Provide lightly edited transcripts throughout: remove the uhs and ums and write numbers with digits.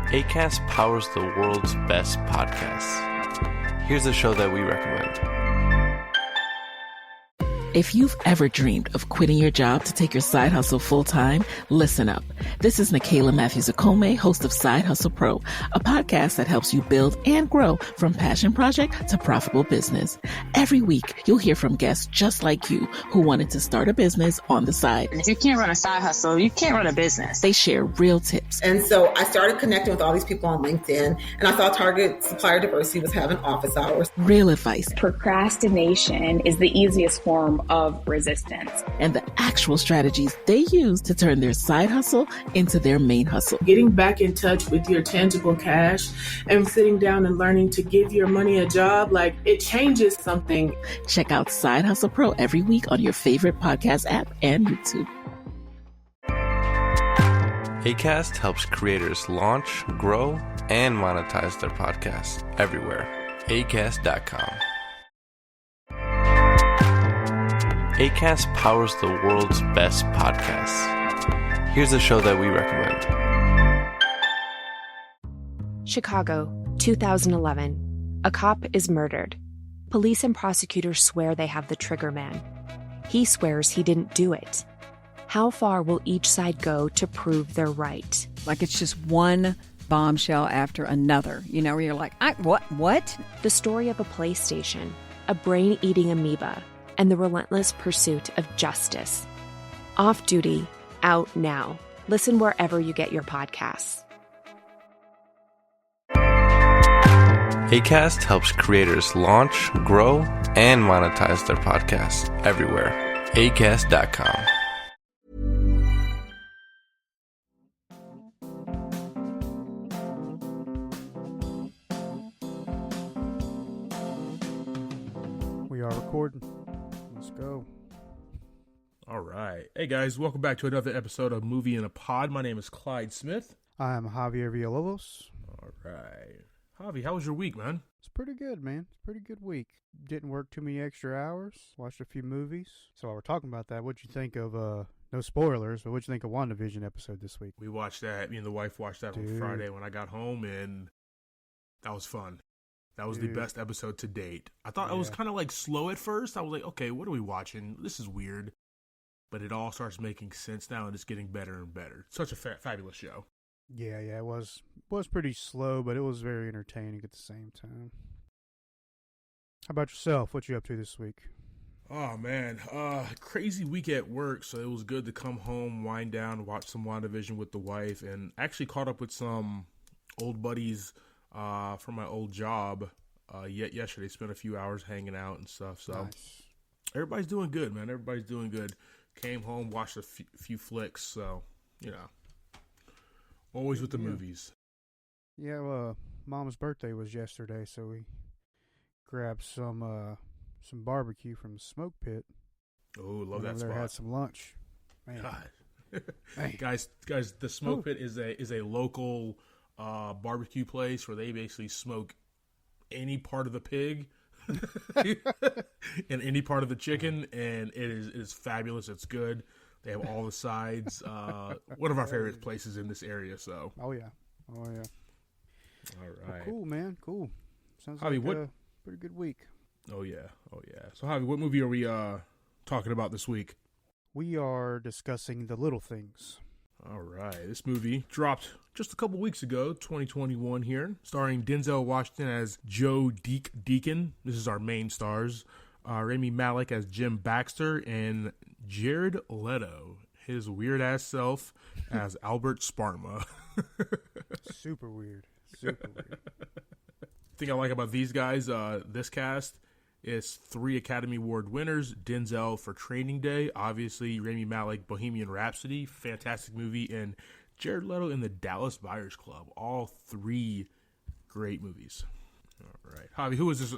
Acast powers the world's best podcasts. Here's a show that we recommend. If you've ever dreamed of quitting your job to take your side hustle full-time, listen up. This is Nicaila Matthews-Okome, host of Side Hustle Pro, a podcast that helps you build and grow from passion project to profitable business. Every week, you'll hear from guests just like you who wanted to start a business on the side. If you can't run a side hustle, you can't run a business. They share real tips. And so I started connecting with all these people on LinkedIn, and I saw Target Supplier Diversity was having office hours. Real advice. Procrastination is the easiest form of resistance. And the actual strategies they use to turn their side hustle into their main hustle. Getting back in touch with your tangible cash and sitting down and learning to give your money a job, like it changes something. Check out Side Hustle Pro every week on your favorite podcast app and YouTube. Acast helps creators launch, grow, and monetize their podcasts everywhere. Acast.com. Acast powers the world's best podcasts. Here's a show that we recommend. Chicago, 2011. A cop is murdered. Police and prosecutors swear they have the trigger man. He swears he didn't do it. How far will each side go to prove they're right? Like it's just one bombshell after another, you know, where you're like, what? The story of a PlayStation, a brain-eating amoeba, and the relentless pursuit of justice. Off Duty, out now. Listen wherever you get your podcasts. Acast helps creators launch, grow, and monetize their podcasts everywhere. Acast.com. We are recording. Let's go. All right. Hey, guys. Welcome back to another episode of Movie in a Pod. My name is Clyde Smith. I am Javier Villalobos. All right. Javi, how was your week, man? It's pretty good, man. It's a pretty good week. Didn't work too many extra hours. Watched a few movies. So while we're talking about that, what'd you think of, no spoilers, but what'd you think of WandaVision episode this week? We watched that. Me and the wife watched that on Friday when I got home, and that was fun. That was the best episode to date. I thought it was kind of like slow at first. I was like, okay, what are we watching? This is weird. But it all starts making sense now, and it's getting better and better. Such a fabulous show. Yeah, it was pretty slow, but it was very entertaining at the same time. How about yourself? What you up to this week? Oh, man. Crazy week at work, so it was good to come home, wind down, watch some WandaVision with the wife, and actually caught up with some old buddies from my old job yesterday. Spent a few hours hanging out and stuff, so nice. Everybody's doing good, man. Everybody's doing good. Came home, watched a few flicks, so, you know. Always with the movies. Yeah, well, Mom's birthday was yesterday, so we grabbed some barbecue from the smoke pit. Oh, love that spot. Had some lunch. Man. God. Guys, the smoke pit is a local barbecue place where they basically smoke any part of the pig and any part of the chicken, and it is fabulous. It's good. They have all the sides. One of our favorite places in this area. So. Oh yeah. All right. Well, cool, man. Cool. Sounds Javi, like a pretty good week. Oh yeah. So Javi, what movie are we talking about this week? We are discussing The Little Things. All right. This movie dropped just a couple weeks ago, 2021 here, starring Denzel Washington as Joe Deacon. This is our main stars. Rami Malek as Jim Baxter, and Jared Leto, his weird-ass self, as Albert Sparma. Super weird. The thing I like about these guys, this cast, is 3 Academy Award winners. Denzel for Training Day, obviously. Rami Malek, Bohemian Rhapsody, fantastic movie. And Jared Leto in The Dallas Buyers Club. All 3 great movies. All right. Javi, who was this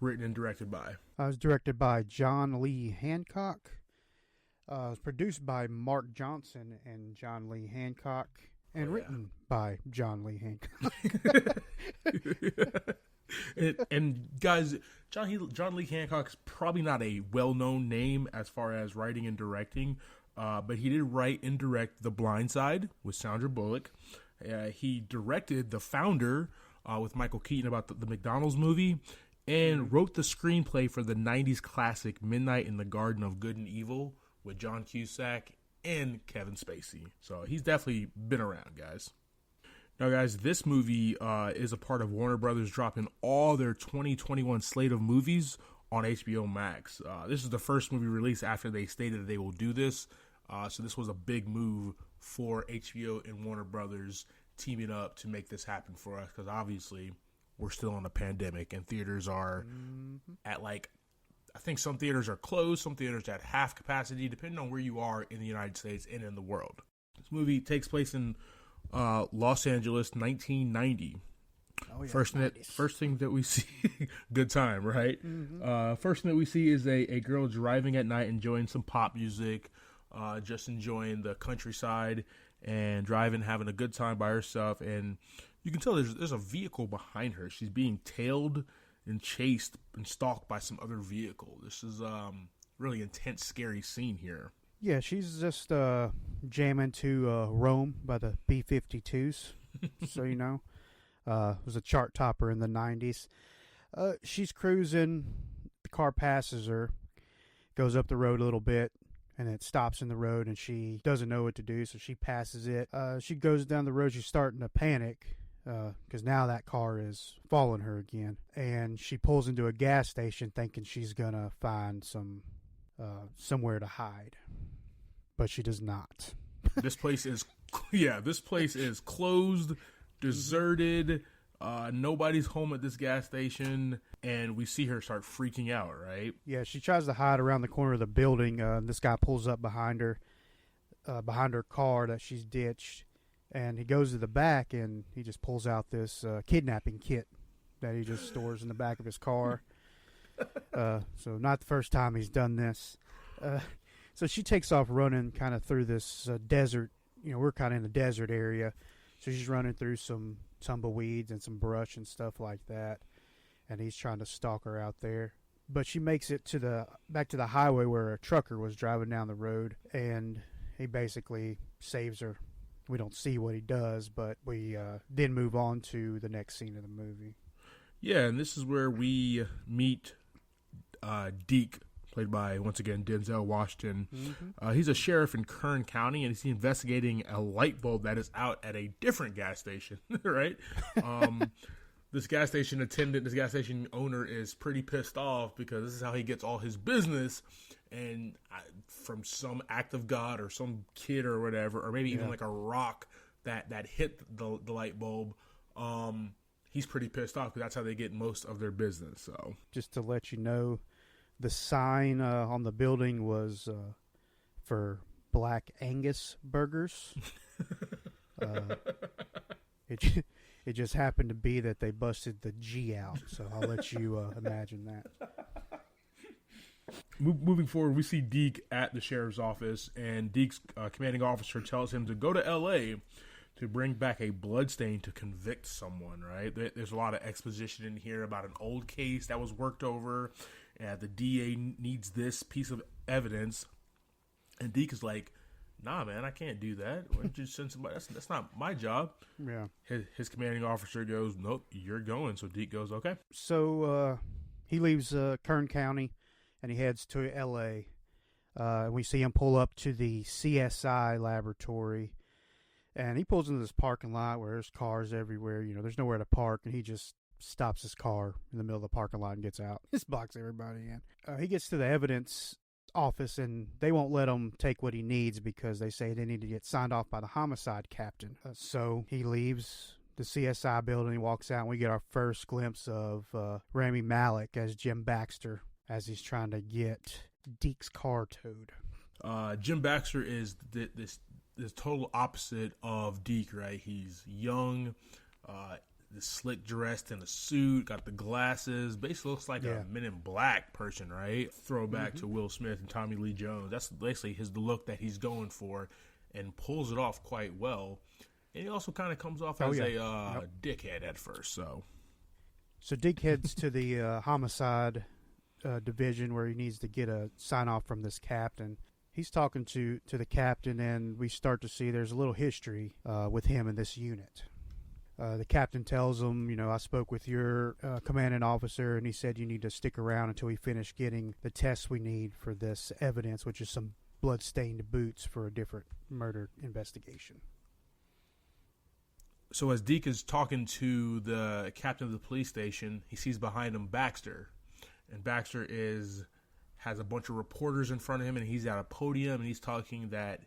written and directed by? It was directed by John Lee Hancock. It was produced by Mark Johnson and John Lee Hancock. And written by John Lee Hancock. and guys, John Lee Hancock's probably not a well-known name as far as writing and directing, but he did write and direct The Blind Side with Sandra Bullock, He directed The Founder with Michael Keaton about the McDonald's movie, and wrote the screenplay for the 90s classic Midnight in the Garden of Good and Evil with John Cusack and Kevin Spacey. So he's definitely been around, guys. Now, guys, this movie is a part of Warner Brothers dropping all their 2021 slate of movies on HBO Max. This is the first movie released after they stated that they will do this. So this was a big move for HBO and Warner Brothers teaming up to make this happen for us, because obviously we're still in a pandemic and theaters are at I think some theaters are closed, some theaters at half capacity, depending on where you are in the United States and in the world. This movie takes place in Los Angeles, 1990. Oh, yeah, first thing that we see, good time, right? First thing that we see is a girl driving at night, enjoying some pop music, just enjoying the countryside and driving, having a good time by herself. And you can tell there's a vehicle behind her. She's being tailed and chased and stalked by some other vehicle. This is really intense, scary scene here. Yeah, she's just jamming to Rome by the B-52s, so you know. It was a chart topper in the 90s. She's cruising. The car passes her, goes up the road a little bit, and it stops in the road, and she doesn't know what to do, so she passes it. She goes down the road. She's starting to panic because now that car is following her again, and she pulls into a gas station thinking she's going to find somewhere to hide, but she does not. This place is closed, deserted. Nobody's home at this gas station, and we see her start freaking out, right? Yeah, she tries to hide around the corner of the building. This guy pulls up behind her car that she's ditched, and he goes to the back, and he just pulls out this kidnapping kit that he just stores in the back of his car. So not the first time he's done this. So she takes off running kind of through this desert. You know, we're kind of in the desert area. So she's running through some tumbleweeds and some brush and stuff like that. And he's trying to stalk her out there. But she makes it back to the highway where a trucker was driving down the road. And he basically saves her. We don't see what he does, but we then move on to the next scene of the movie. Yeah, and this is where we meet Deke, played by, once again, Denzel Washington. He's a sheriff in Kern County, and he's investigating a light bulb that is out at a different gas station, right? This gas station owner is pretty pissed off because this is how he gets all his business, and from some act of God or some kid or whatever, or maybe even like a rock that hit the light bulb, he's pretty pissed off because that's how they get most of their business. So just to let you know, the sign on the building was for Black Angus burgers. It just happened to be that they busted the G out, so I'll let you imagine that. Moving forward, we see Deke at the sheriff's office, and Deke's commanding officer tells him to go to L.A. to bring back a bloodstain to convict someone, right? There's a lot of exposition in here about an old case that was worked over. The DA needs this piece of evidence. And Deke is like, nah, man, I can't do that. Why don't you send somebody? That's not my job. Yeah. His commanding officer goes, nope, you're going. So Deke goes, okay. So he leaves Kern County, and he heads to L.A. We see him pull up to the CSI laboratory, and he pulls into this parking lot where there's cars everywhere. You know, there's nowhere to park, and he just stops his car in the middle of the parking lot and gets out. Just blocks everybody in. He gets to the evidence office, and they won't let him take what he needs because they say they need to get signed off by the homicide captain. So he leaves the CSI building, he walks out, and we get our first glimpse of Rami Malek as Jim Baxter as he's trying to get Deke's car towed. Jim Baxter is this total opposite of Deke, right? He's young, slick dressed in a suit, got the glasses, basically looks like a Men in Black person, right? Throwback to Will Smith and Tommy Lee Jones. That's basically the look that he's going for, and pulls it off quite well. And he also kind of comes off as a dickhead at first. So Deke heads to the homicide division where he needs to get a sign off from this captain. He's talking to the captain, and we start to see there's a little history with him in this unit. The captain tells him, I spoke with your commanding officer, and he said you need to stick around until we finish getting the tests we need for this evidence, which is some blood-stained boots for a different murder investigation. So as Deke is talking to the captain of the police station, he sees behind him Baxter. And Baxter has a bunch of reporters in front of him, and he's at a podium, and he's talking that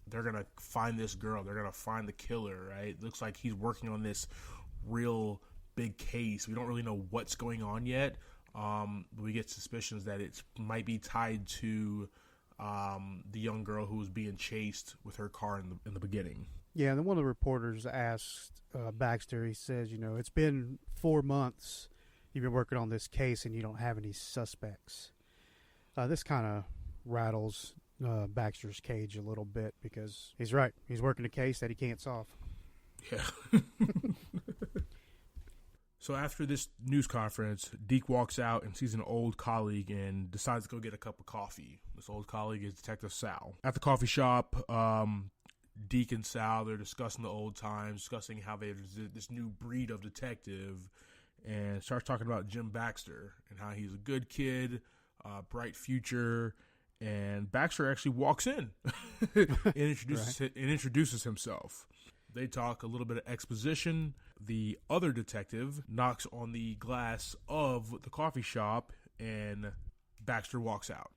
they're going to find this girl. They're going to find the killer, right? Looks like he's working on this real big case. We don't really know what's going on yet. But we get suspicions that it might be tied to the young girl who was being chased with her car in the beginning. Yeah, and then one of the reporters asked Baxter, he says, it's been 4 months you've been working on this case and you don't have any suspects. This kind of rattles Baxter's cage a little bit because he's right. He's working a case that he can't solve. Yeah. So after this news conference, Deke walks out and sees an old colleague and decides to go get a cup of coffee. This old colleague is Detective Sal. At the coffee shop, Deke and Sal, they're discussing the old times, discussing how there's this new breed of detective, and starts talking about Jim Baxter and how he's a good kid, bright future. And Baxter actually walks in and introduces himself. They talk a little bit of exposition. The other detective knocks on the glass of the coffee shop, and Baxter walks out.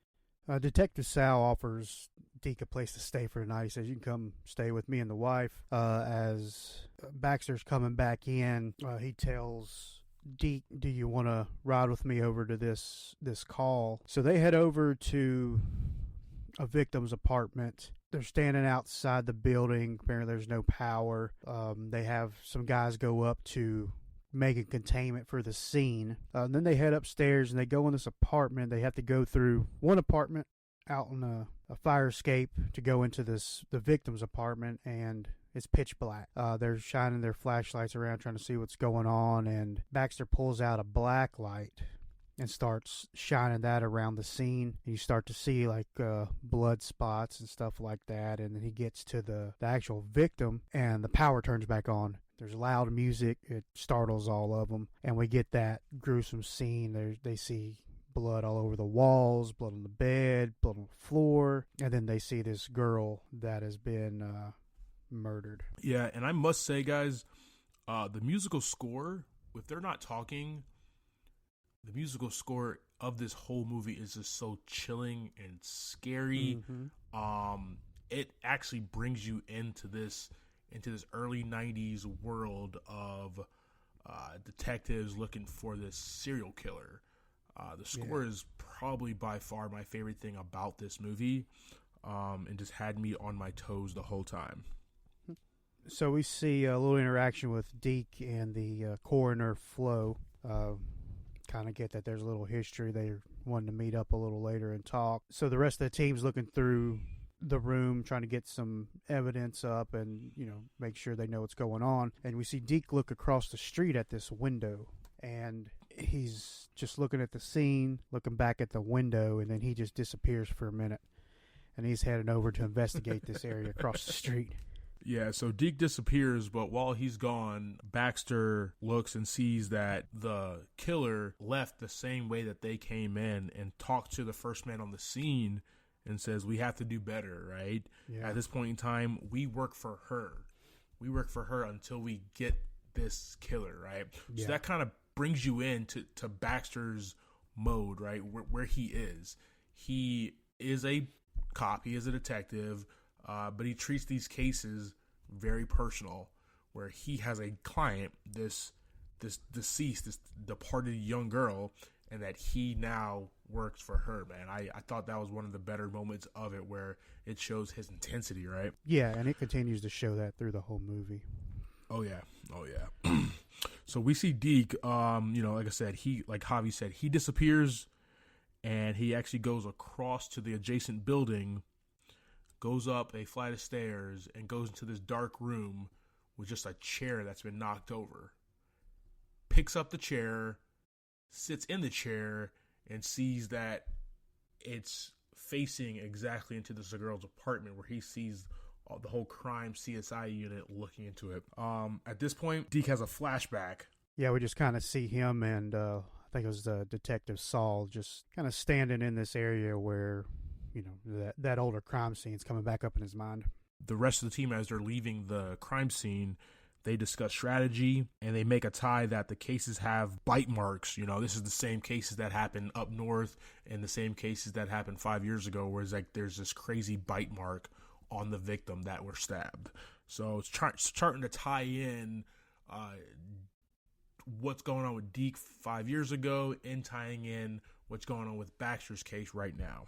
Detective Sal offers Deke a place to stay for the night. He says, you can come stay with me and the wife. As Baxter's coming back in, he tells Deke, do you want to ride with me over to this call? So they head over to a victim's apartment. They're standing outside the building. Apparently there's no power. They have some guys go up to make a containment for the scene. And then they head upstairs and they go in this apartment. They have to go through one apartment out on a fire escape to go into the victim's apartment, and it's pitch black. They're shining their flashlights around trying to see what's going on, and Baxter pulls out a black light and starts shining that around the scene. And you start to see like blood spots and stuff like that, and then he gets to the actual victim, and the power turns back on. There's loud music. It startles all of them, and we get that gruesome scene. They see blood all over the walls, blood on the bed, blood on the floor, and then they see this girl that has been murdered. Yeah, and I must say, guys, the musical score, if they're not talking, the musical score of this whole movie is just so chilling and scary. Mm-hmm. It actually brings you into this early 90s world of detectives looking for this serial killer. The score is probably by far my favorite thing about this movie, and just had me on my toes the whole time. So we see a little interaction with Deke and the coroner, Flo. Kind of get that there's a little history. They're wanting to meet up a little later and talk. So the rest of the team's looking through the room, trying to get some evidence up and, make sure they know what's going on. And we see Deke look across the street at this window, and he's just looking at the scene, looking back at the window, and then he just disappears for a minute. And he's heading over to investigate this area across the street. Yeah, so Deke disappears, but while he's gone, Baxter looks and sees that the killer left the same way that they came in, and talked to the first man on the scene and says, we have to do better, right? Yeah. At this point in time, we work for her. We work for her until we get this killer, right? Yeah. So that kind of brings you into Baxter's mode, right? Where he is. He is a cop. He is a detective. But he treats these cases very personal, where he has a client, this deceased, this departed young girl, and that he now works for her, man. I thought that was one of the better moments of it, where it shows his intensity, right? Yeah, and it continues to show that through the whole movie. Oh, yeah. So we see Deke, like I said, like Javi said, he disappears, and he actually goes across to the adjacent building, goes up a flight of stairs, and goes into this dark room with just a chair that's been knocked over. Picks up the chair, sits in the chair, and sees that it's facing exactly into this girl's apartment where he sees the whole crime CSI unit looking into it. At this point, Deke has a flashback. Yeah, we just kind of see him and I think it was Detective Saul just kind of standing in this area where, you know, that older crime scene's coming back up in his mind. The rest of the team, as they're leaving the crime scene, they discuss strategy, and they make a tie that the cases have bite marks. You know, this is the same cases that happened up north and the same cases that happened 5 years ago, where it's like there's this crazy bite mark on the victim that were stabbed. So it's starting to tie in what's going on with Deke 5 years ago and tying in what's going on with Baxter's case right now.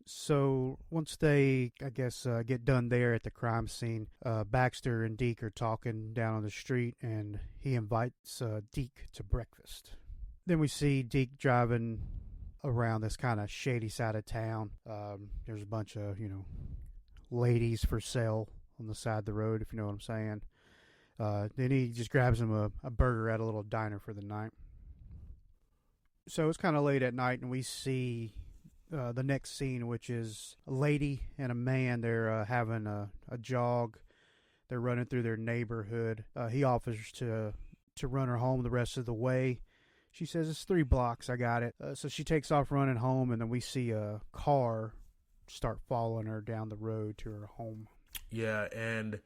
So once they, I guess, get done there at the crime scene, Baxter and Deke are talking down on the street, and he invites Deke to breakfast. Then we see Deke driving around this kind of shady side of town. There's a bunch of, you know, ladies for sale on the side of the road, if you know what I'm saying. Then he just grabs him a burger at a little diner for the night. So it's kind of late at night, and we see the next scene, which is a lady and a man. They're having a jog. They're running through their neighborhood. He offers to run her home the rest of the way. She says, "It's 3 blocks. I got it." So she takes off running home, and then we see a car start following her down the road to her home. Yeah, and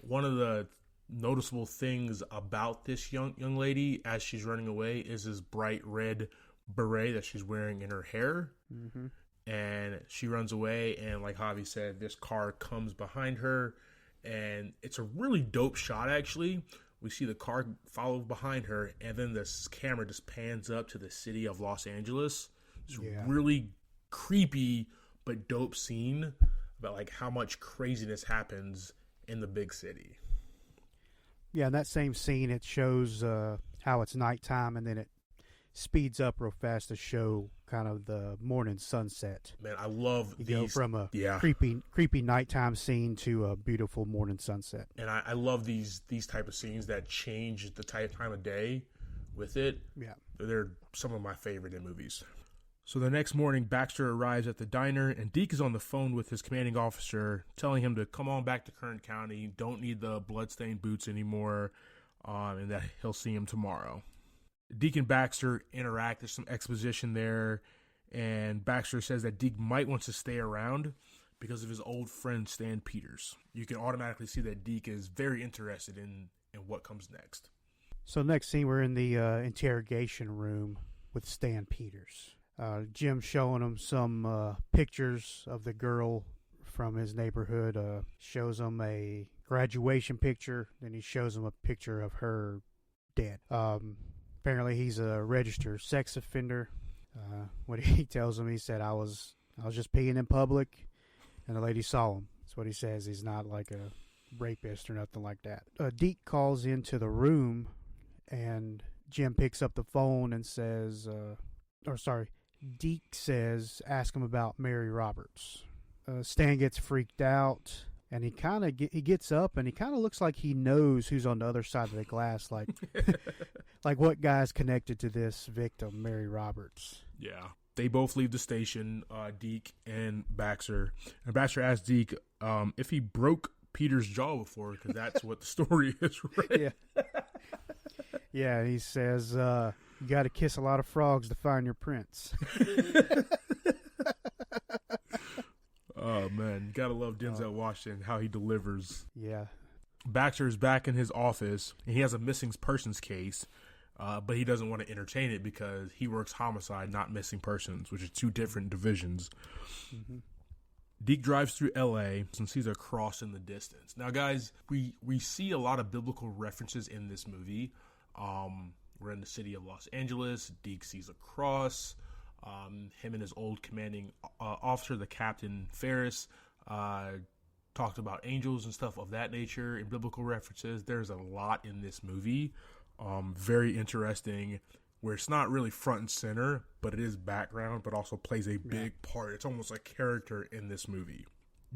one of the noticeable things about this young lady as she's running away is this bright red beret that she's wearing in her hair. Mm-hmm. And she runs away, and like Javi said, this car comes behind her, and it's a really dope shot, actually. We see the car follow behind her, and then this camera just pans up to the city of Los Angeles. It's really creepy but dope scene about like how much craziness happens in the big city. Yeah, in that same scene, it shows how it's nighttime, and then it speeds up real fast to show kind of the morning sunset. Man, I love you these. go from a creepy nighttime scene to a beautiful morning sunset. And I love these type of scenes that change the time of day with it. Yeah. They're some of my favorite in movies. So the next morning, Baxter arrives at the diner, and Deke is on the phone with his commanding officer, telling him to come on back to Kern County, don't need the bloodstained boots anymore, and that he'll see him tomorrow. Deke and Baxter interact. There's some exposition there, and Baxter says that Deke might want to stay around because of his old friend Stan Peters. You can automatically see that Deke is very interested in what comes next. So next scene, we're in the interrogation room with Stan Peters. Jim's showing him some pictures of the girl from his neighborhood. Shows him a graduation picture, then he shows him a picture of her dead. Apparently he's a registered sex offender. What he tells him, he said, I was just peeing in public, and the lady saw him. That's what he says. He's not like a rapist or nothing like that. Deke calls into the room, and Jim picks up the phone and says, Deke says, ask him about Mary Roberts. Stan gets freaked out, and he gets up, and he kind of looks like he knows who's on the other side of the glass, like like what guy's connected to this victim, Mary Roberts. Yeah. They both leave the station, Deke and Baxter. And Baxter asks Deke if he broke Peter's jaw before, because that's what the story is, right? Yeah. Yeah, he says, you got to kiss a lot of frogs to find your prince. Oh, man. You got to love Denzel Washington, how he delivers. Yeah. Baxter is back in his office, and he has a missing persons case, but he doesn't want to entertain it because he works homicide, not missing persons, which are two different divisions. Mm-hmm. Deke drives through L.A. and sees a cross in the distance. Now, guys, we see a lot of biblical references in this movie. We're in the city of Los Angeles. Deke sees a cross. Him and his old commanding officer, the Captain Ferris, talked about angels and stuff of that nature in biblical references. There's a lot in this movie. Very interesting, where it's not really front and center, but it is background, but also plays a big part. It's almost like character in this movie.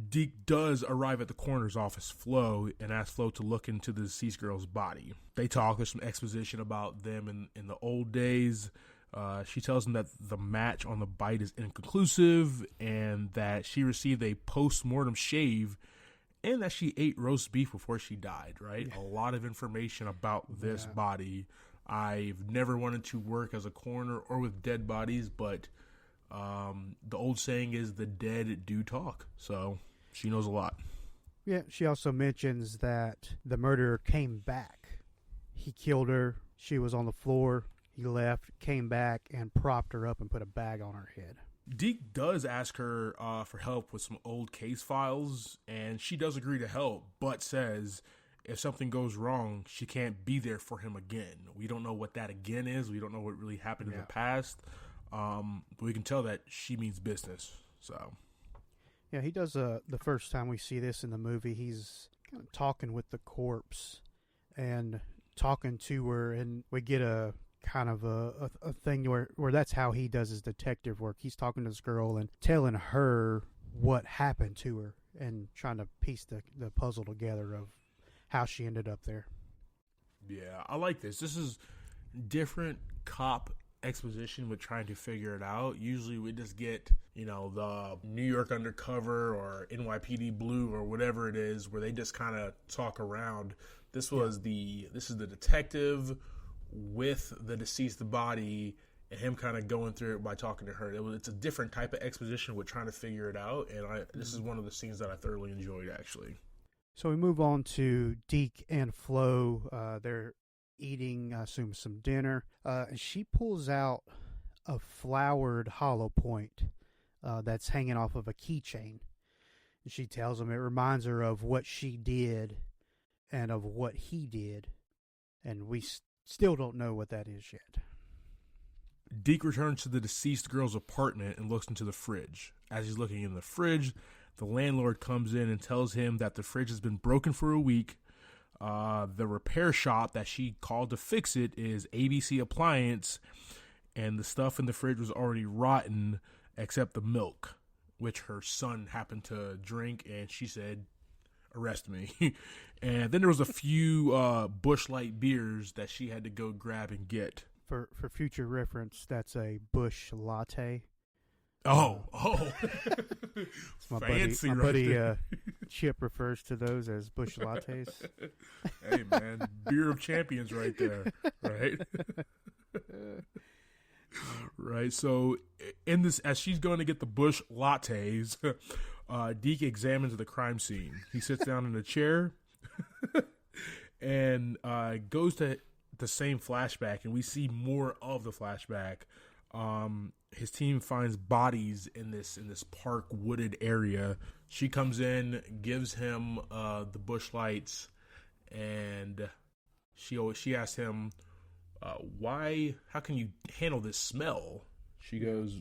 Deke does arrive at the coroner's office, Flo, and asks Flo to look into the deceased girl's body. They talk. There's some exposition about them in the old days. She tells him that the match on the bite is inconclusive and that she received a post-mortem shave and that she ate roast beef before she died, right? A lot of information about this body. I've never wanted to work as a coroner or with dead bodies, but the old saying is the dead do talk. So she knows a lot. Yeah, she also mentions that the murderer came back. He killed her. She was on the floor. He left, came back, and propped her up and put a bag on her head. Deke does ask her for help with some old case files, and she does agree to help, but says if something goes wrong, she can't be there for him again. We don't know what that again is. We don't know what really happened in the past, but we can tell that she means business. So, yeah, he does. The first time we see this in the movie, he's kind of talking with the corpse and talking to her, and we get a kind of a thing where that's how he does his detective work. He's talking to this girl and telling her what happened to her and trying to piece the puzzle together of how she ended up there. Yeah, I like this. This is different cop exposition with trying to figure it out. Usually we just get, the New York Undercover or NYPD Blue or whatever it is where they just kind of talk around. This is the detective with the deceased body and him kind of going through it by talking to her. It's a different type of exposition with trying to figure it out, and this is one of the scenes that I thoroughly enjoyed, actually. So we move on to Deke and Flo. They're eating, I assume, some dinner. And she pulls out a flowered hollow point that's hanging off of a keychain. And she tells him it reminds her of what she did and of what he did. And we still don't know what that is yet. Deke returns to the deceased girl's apartment and looks into the fridge. As he's looking in the fridge, the landlord comes in and tells him that the fridge has been broken for a week. The repair shop that she called to fix it is ABC Appliance, and the stuff in the fridge was already rotten except the milk, which her son happened to drink, and she said, "Arrest me." And then there was a few Busch Light beers that she had to go grab and get. For future reference, that's a Busch Latte. Oh. My Fancy, buddy Chip refers to those as Busch Lattes. Hey, man, beer of champions right there, right? Right, so in this, as she's going to get the Busch Lattes, Deke examines the crime scene. He sits down in a chair and goes to the same flashback, and we see more of the flashback. His team finds bodies in this park wooded area. She comes in, gives him the Busch Lights, and she asks him, how can you handle this smell? She goes,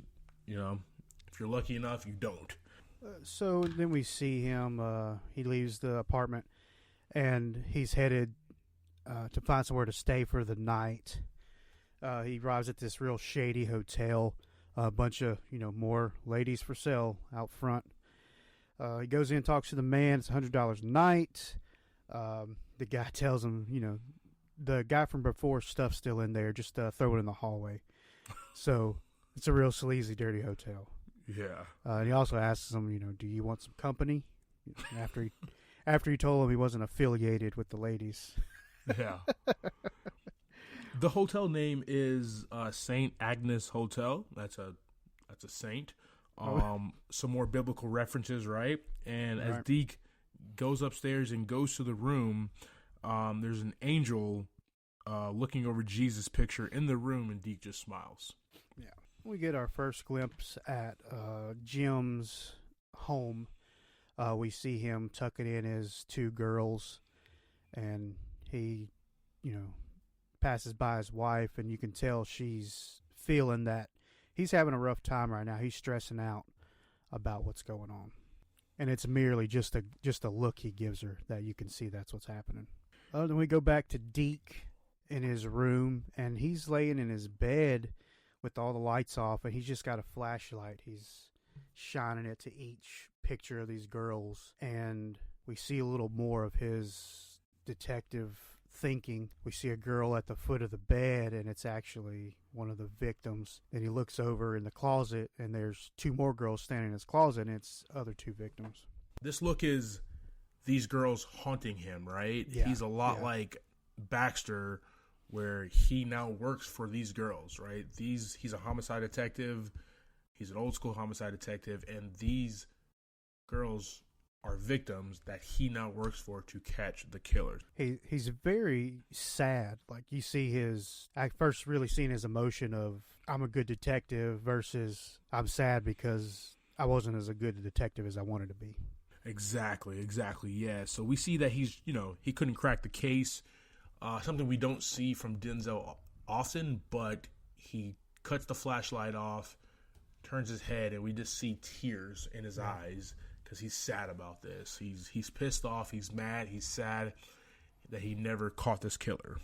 if you're lucky enough, you don't. So then we see him, he leaves the apartment, and he's headed to find somewhere to stay for the night. He arrives at this real shady hotel, a bunch of, more ladies for sale out front. He goes in, talks to the man. It's $100 a night. The guy tells him, the guy from before, stuff's still in there. Just throw it in the hallway. So it's a real sleazy, dirty hotel. Yeah. And he also asks him, do you want some company? After he told him he wasn't affiliated with the ladies. Yeah. The hotel name is St. Agnes Hotel. That's a saint. Some more biblical references, right? And as Deke goes upstairs and goes to the room, there's an angel looking over Jesus' picture in the room, and Deke just smiles. Yeah. We get our first glimpse at Jim's home. We see him tucking in his two girls, and he, passes by his wife, and you can tell she's feeling that he's having a rough time right now. He's stressing out about what's going on, and it's merely just a look he gives her that you can see that's what's happening. Then we go back to Deke in his room, and he's laying in his bed with all the lights off, and he's just got a flashlight. He's shining it to each picture of these girls, and we see a little more of his detective thinking. We see a girl at the foot of the bed, and it's actually one of the victims. Then he looks over in the closet, and there's 2 more girls standing in his closet, and it's other 2 victims. This look is these girls haunting him, right? Yeah, He's a lot like Baxter, where he now works for these girls, right? He's a homicide detective. He's an old school homicide detective, and these girls are victims that he now works for to catch the killers. He's very sad. Like, you see I first really seen his emotion of, I'm a good detective versus I'm sad because I wasn't as a good detective as I wanted to be. Exactly, yeah. So we see that he's, he couldn't crack the case. Something we don't see from Denzel often, but he cuts the flashlight off, turns his head, and we just see tears in his eyes because he's sad about this. He's pissed off, he's mad, he's sad that he never caught this killer.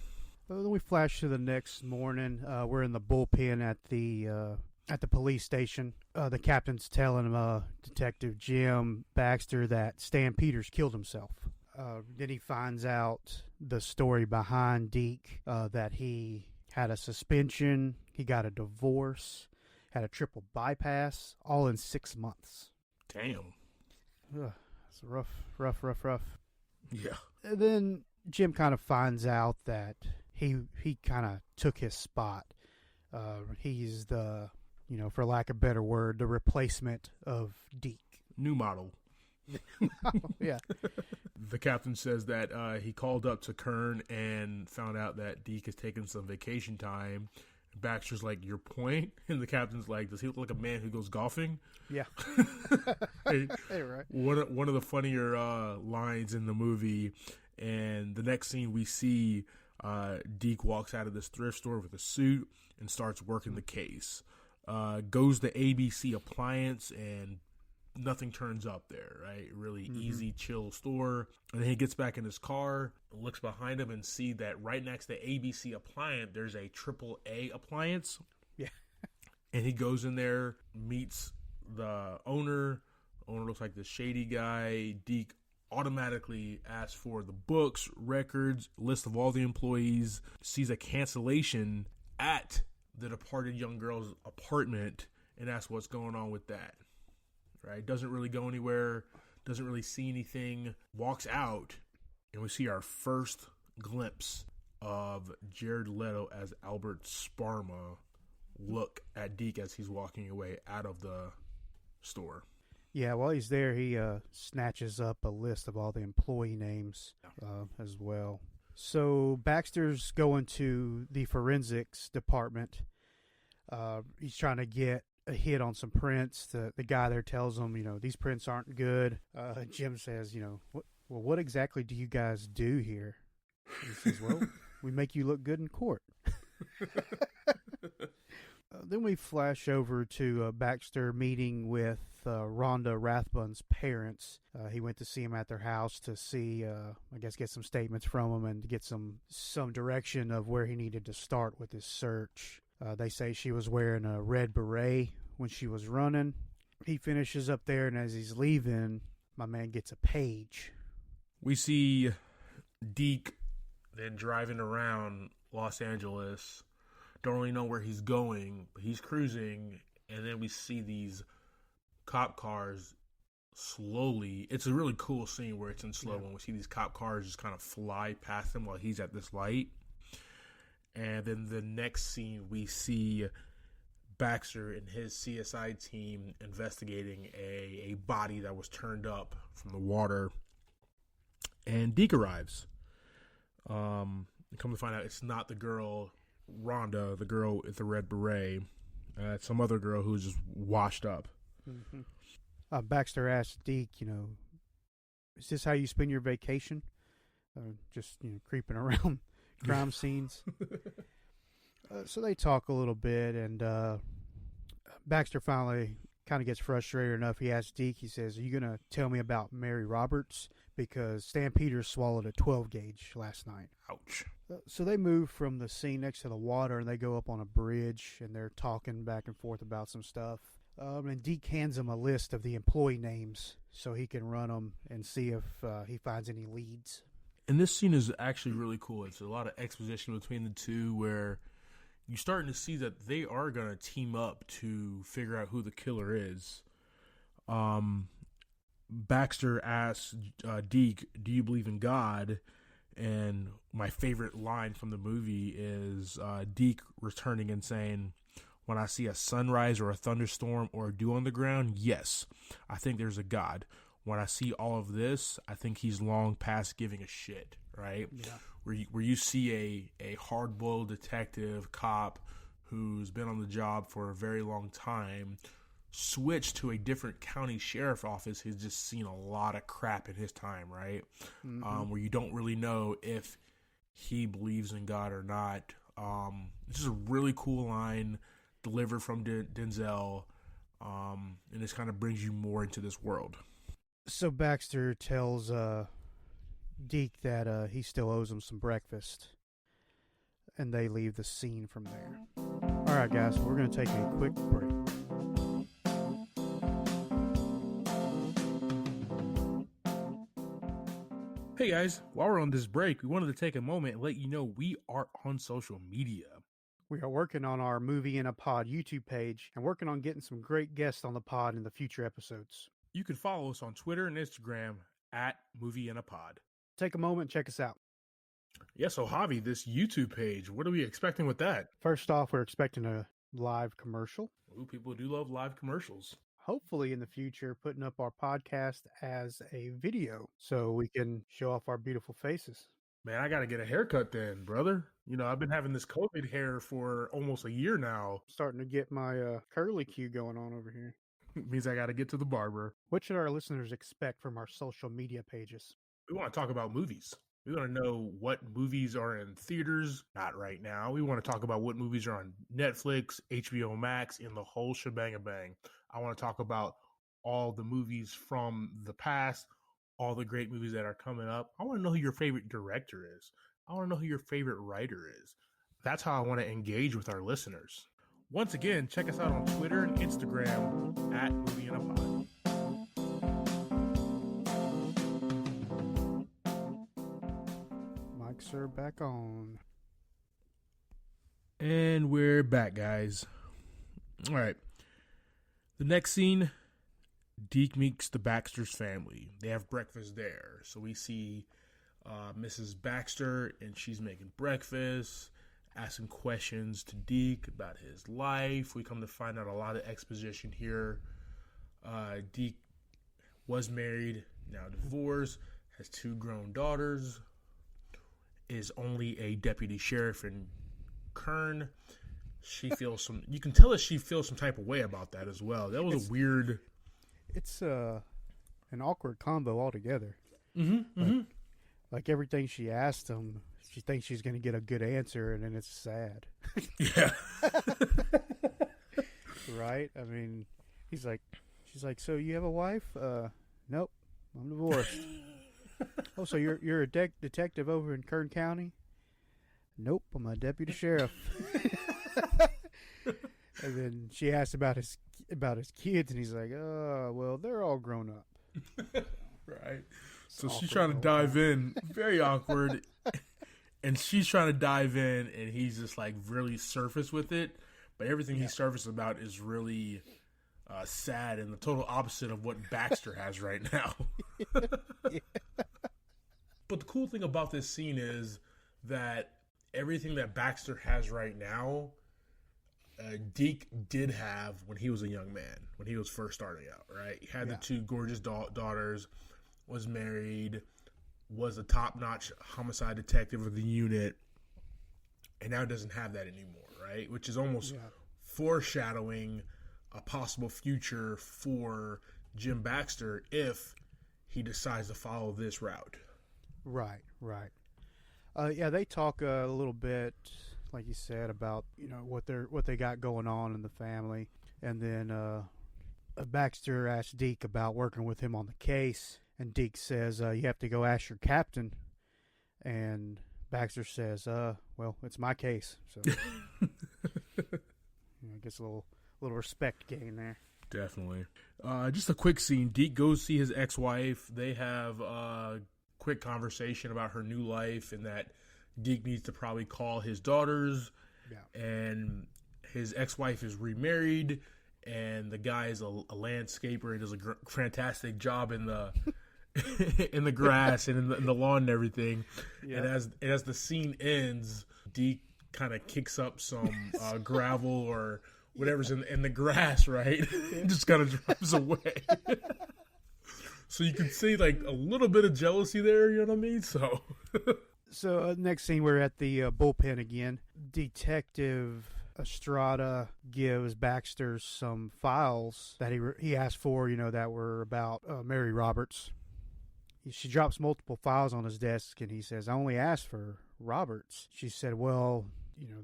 Well, then we flash to the next morning. We're in the bullpen at the police station. The captain's telling Detective Jim Baxter that Stan Peters killed himself. Then he finds out the story behind Deke, that he had a suspension, he got a divorce, had a triple bypass, all in 6 months. Damn. It's rough. Yeah. And then Jim kind of finds out that he kind of took his spot. He's the, for lack of a better word, the replacement of Deke. New model. Yeah. The captain says that he called up to Kern and found out that Deke has taken some vacation time. Baxter's like, your point? And the captain's like, does he look like a man who goes golfing? Yeah. Hey, right. One of the funnier lines in the movie, and the next scene we see Deke walks out of this thrift store with a suit and starts working the case. Goes to ABC Appliance, and nothing turns up there, right? Really easy, chill store. And then he gets back in his car, looks behind him, and see that right next to ABC Appliance, there's a AAA appliance. Yeah. And he goes in there, meets the owner. The owner looks like this shady guy. Deke automatically asks for the books, records, list of all the employees, sees a cancellation at the departed young girl's apartment, and asks what's going on with that. Right? Doesn't really go anywhere, doesn't really see anything, walks out, and we see our first glimpse of Jared Leto as Albert Sparma look at Deke as he's walking away out of the store. Yeah, while he's there, he snatches up a list of all the employee names as well. So Baxter's going to the forensics department. He's trying to get a hit on some prints. The guy there tells him, these prints aren't good. Jim says, what exactly do you guys do here? He says, well, we make you look good in court. Then we flash over to Baxter meeting with Rhonda Rathbun's parents. He went to see him at their house to see, get some statements from them and to get some direction of where he needed to start with his search. They say she was wearing a red beret when she was running. He finishes up there, and as he's leaving, my man gets a page. We see Deke then driving around Los Angeles. Don't really know where he's going, but he's cruising, and then we see these cop cars slowly. It's a really cool scene where it's in slow when we see these cop cars just kind of fly past him while he's at this light. And then the next scene, we see Baxter and his CSI team investigating a body that was turned up from the water. And Deke arrives. Come to find out, it's not the girl, Rhonda, the girl with the red beret. It's some other girl who's just washed up. Mm-hmm. Baxter asked Deke, is this how you spend your vacation? Just, creeping around crime scenes. So they talk a little bit, and Baxter finally kind of gets frustrated enough. He asks Deke, he says, are you going to tell me about Mary Roberts? Because Stan Peters swallowed a 12 gauge last night. Ouch. So they move from the scene next to the water, and they go up on a bridge, and they're talking back and forth about some stuff. And Deke hands him a list of the employee names so he can run them and see if he finds any leads. And this scene is actually really cool. It's a lot of exposition between the two where you're starting to see that they are going to team up to figure out who the killer is. Baxter asks Deke, do you believe in God? And my favorite line from the movie is Deke returning and saying, when I see a sunrise or a thunderstorm or a dew on the ground, yes, I think there's a God. When I see all of this, I think he's long past giving a shit, right? Yeah. Where you see a hard-boiled detective cop who's been on the job for a very long time switch to a different county sheriff office who's just seen a lot of crap in his time, right? Mm-hmm. Where you don't really know if he believes in God or not. It's just a really cool line delivered from Denzel, and this kind of brings you more into this world. So Baxter tells Deke that he still owes him some breakfast, and they leave the scene from there. All right, guys, we're going to take a quick break. Hey guys, while we're on this break, we wanted to take a moment and let you know we are on social media. We are working on our Movie in a Pod YouTube page and working on getting some great guests on the pod in the future episodes. You can follow us on Twitter and Instagram at Movie in a Pod. Take a moment and check us out. Yeah, so Javi, this YouTube page, what are we expecting with that? First off, we're expecting a live commercial. Ooh, people do love live commercials. Hopefully in the future, putting up our podcast as a video so we can show off our beautiful faces. Man, I got to get a haircut then, brother. You know, I've been having this COVID hair for almost a year now. Starting to get my curly Q going on over here. Means I got to get to the barber. What should our listeners expect from our social media pages? We want to talk about movies. We want to know what movies are in theaters. Not right now. We want to talk about what movies are on Netflix, HBO MAX, and the whole shebang-a-bang. I want to talk about all the movies from the past, all the great movies that are coming up. I want to know who your favorite director is. I want to know who your favorite writer is. That's how I want to engage with our listeners. Once again, check us out on Twitter and Instagram at Movie in a Pod. Mics are back on. And we're back, guys. All right. The next scene, Deke meets the Baxter's family. They have breakfast there. So we see Mrs. Baxter, and she's making breakfast, asking questions to Deke about his life. We come to find out a lot of exposition here. Deke was married, now divorced, has 2 grown daughters, is only a deputy sheriff in Kern. She feels some. You can tell that she feels some type of way about that as well. That was a weird. It's an awkward combo altogether. Mm-hmm. Like everything she asked him, she thinks she's going to get a good answer, and then it's sad. Yeah. Right? I mean, she's like, so you have a wife? Nope, I'm divorced. Oh, so you're a detective over in Kern County? Nope, I'm a deputy sheriff. And then she asked about his kids, and he's like, "Oh, well, they're all grown up." Right. So she's trying to dive in, very awkward, and she's trying to dive in, and he's just like really surface with it. But everything he surfaces about is really sad and the total opposite of what Baxter has right now. Yeah. But the cool thing about this scene is that everything that Baxter has right now, Deke did have when he was a young man, when he was first starting out, right? He had the 2 gorgeous daughters, was married, was a top-notch homicide detective of the unit, and now doesn't have that anymore, right? Which is almost foreshadowing a possible future for Jim Baxter if he decides to follow this route. Right. They talk a little bit, like you said, about what they got going on in the family, and then Baxter asks Deke about working with him on the case, and Deke says, "You have to go ask your captain," and Baxter says, "Well, it's my case," so gets a little respect gain there. Definitely. Just a quick scene. Deke goes see his ex-wife. They have quick conversation about her new life and that Deke needs to probably call his daughters. Yeah. And his ex-wife is remarried, and the guy is a landscaper. He does a fantastic job in the in the grass and in the lawn and everything. Yeah. And as the scene ends, Deke kind of kicks up some gravel or whatever's in the grass, right? Just kind of drives away. So you can see like a little bit of jealousy there, you know what I mean? So next scene, we're at the bullpen again. Detective Estrada gives Baxter some files that he asked for, that were about Mary Roberts. She drops multiple files on his desk, and he says, "I only asked for Roberts." She said, "Well,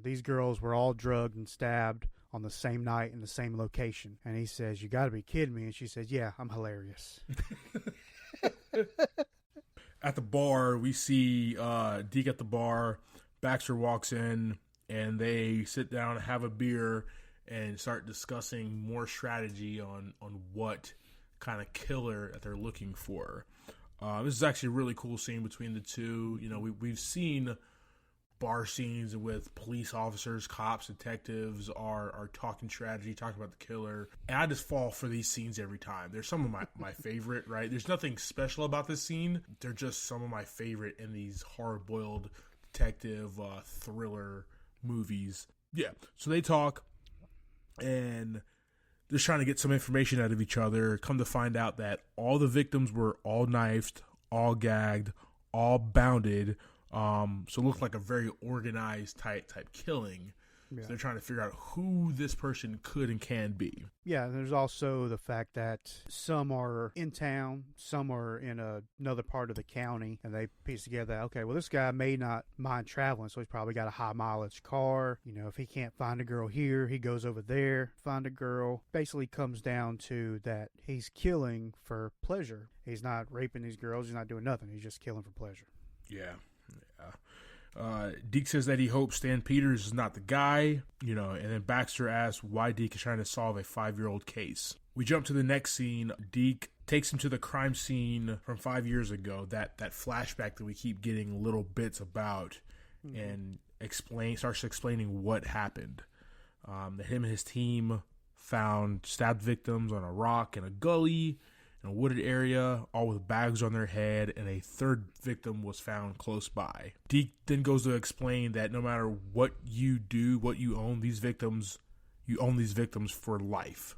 these girls were all drugged and stabbed on the same night in the same location." And he says, "You got to be kidding me." And she says, "Yeah, I'm hilarious." At the bar, we see Deke at the bar. Baxter walks in, and they sit down, have a beer, and start discussing more strategy on what kind of killer that they're looking for. This is actually a really cool scene between the two. We've seen bar scenes with police officers, cops, detectives are talking strategy, talking about the killer. And I just fall for these scenes every time. They're some of my favorite, right? There's nothing special about this scene. They're just some of my favorite in these hard-boiled detective thriller movies. Yeah, so they talk, and they're trying to get some information out of each other. Come to find out that all the victims were all knifed, all gagged, all bounded. So it looked like a very organized type killing. Yeah. So they're trying to figure out who this person could and can be. Yeah, there's also the fact that some are in town, some are in another part of the county, and they piece together that, okay, well, this guy may not mind traveling, so he's probably got a high-mileage car. If he can't find a girl here, he goes over there, find a girl. Basically comes down to that he's killing for pleasure. He's not raping these girls. He's not doing nothing. He's just killing for pleasure. Yeah. Deke says that he hopes Stan Peters is not the guy, and then Baxter asks why Deke is trying to solve a 5-year-old case. We jump to the next scene. Deke takes him to the crime scene from 5 years ago, that flashback that we keep getting little bits about, and starts explaining what happened. That him and his team found stabbed victims on a rock in a gully, in a wooded area, all with bags on their head, and a third victim was found close by. Deke then goes to explain that no matter what you do, what you own these victims for life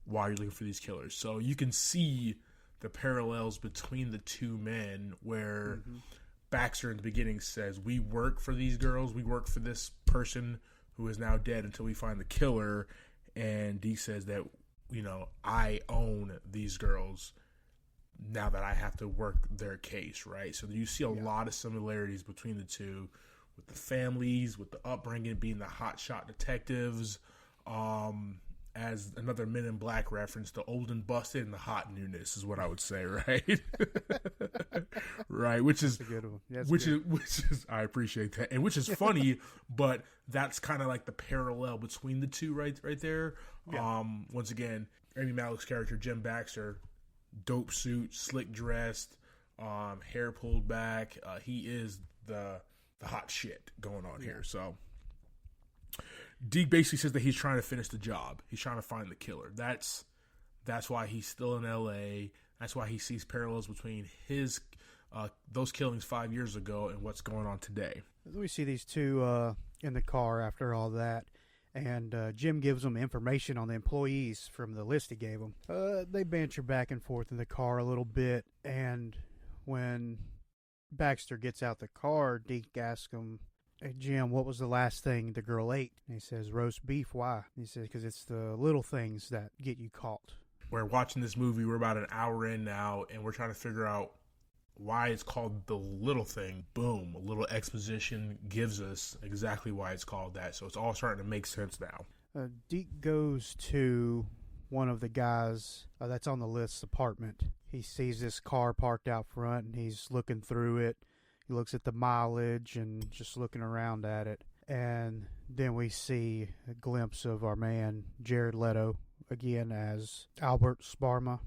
while you're looking for these killers. So you can see the parallels between the two men where Baxter in the beginning says, we work for these girls, we work for this person who is now dead until we find the killer, and Deke says that I own these girls now that I have to work their case, right? So you see a lot of similarities between the two, with the families, with the upbringing, being the hotshot detectives, as another Men in Black reference, the old and busted and the hot newness is what I would say, right? Right, which is a good one. Which is I appreciate that, and which is funny, but that's kind of like the parallel between the two, right there. Yeah. Once again, Rami Malek's character Jim Baxter, dope suit, slick dressed, hair pulled back. He is the hot shit going on here. So Deke basically says that he's trying to finish the job. He's trying to find the killer. That's why he's still in L.A. That's why he sees parallels between his those killings 5 years ago and what's going on today. We see these two in the car after all that, and Jim gives them information on the employees from the list he gave them. They banter back and forth in the car a little bit, and when Baxter gets out the car, Deke asks him, "Hey, Jim, what was the last thing the girl ate?" And he says, "Roast beef." Why? And he says, "Because it's the little things that get you caught." We're watching this movie. We're about an hour in now, and we're trying to figure out why it's called The Little Thing. Boom. A little exposition gives us exactly why it's called that. So it's all starting to make sense now. Deke goes to one of the guys that's on the list's apartment. He sees this car parked out front, and he's looking through it. He looks at the mileage and just looking around at it. And then we see a glimpse of our man, Jared Leto, again as Albert Sparma.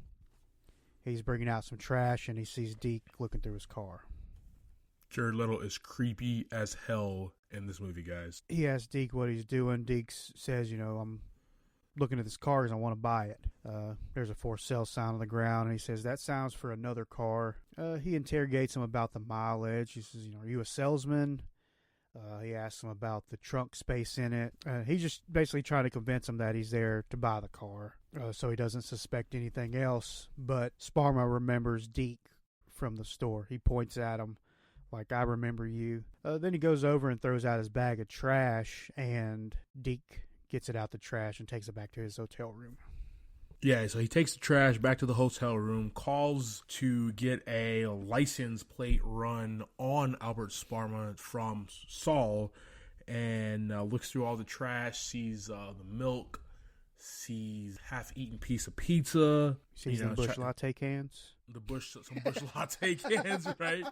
He's bringing out some trash, and he sees Deke looking through his car. Jared Leto is creepy as hell in this movie, guys. He asks Deke what he's doing. Deke says, I'm looking at this car because I want to buy it. There's a for sale sign on the ground, and he says, that sounds for another car. He interrogates him about the mileage. He says, are you a salesman? He asks him about the trunk space in it. He's just basically trying to convince him that he's there to buy the car, so he doesn't suspect anything else. But Sparma remembers Deke from the store. He points at him like, I remember you. Then he goes over and throws out his bag of trash, and Deke gets it out the trash and takes it back to his hotel room. Yeah, so he takes the trash back to the hotel room, calls to get a license plate run on Albert Sparma from Saul, and looks through all the trash, sees the milk, sees half-eaten piece of pizza. Sees the Bush Latte cans. Some Bush Latte cans, right?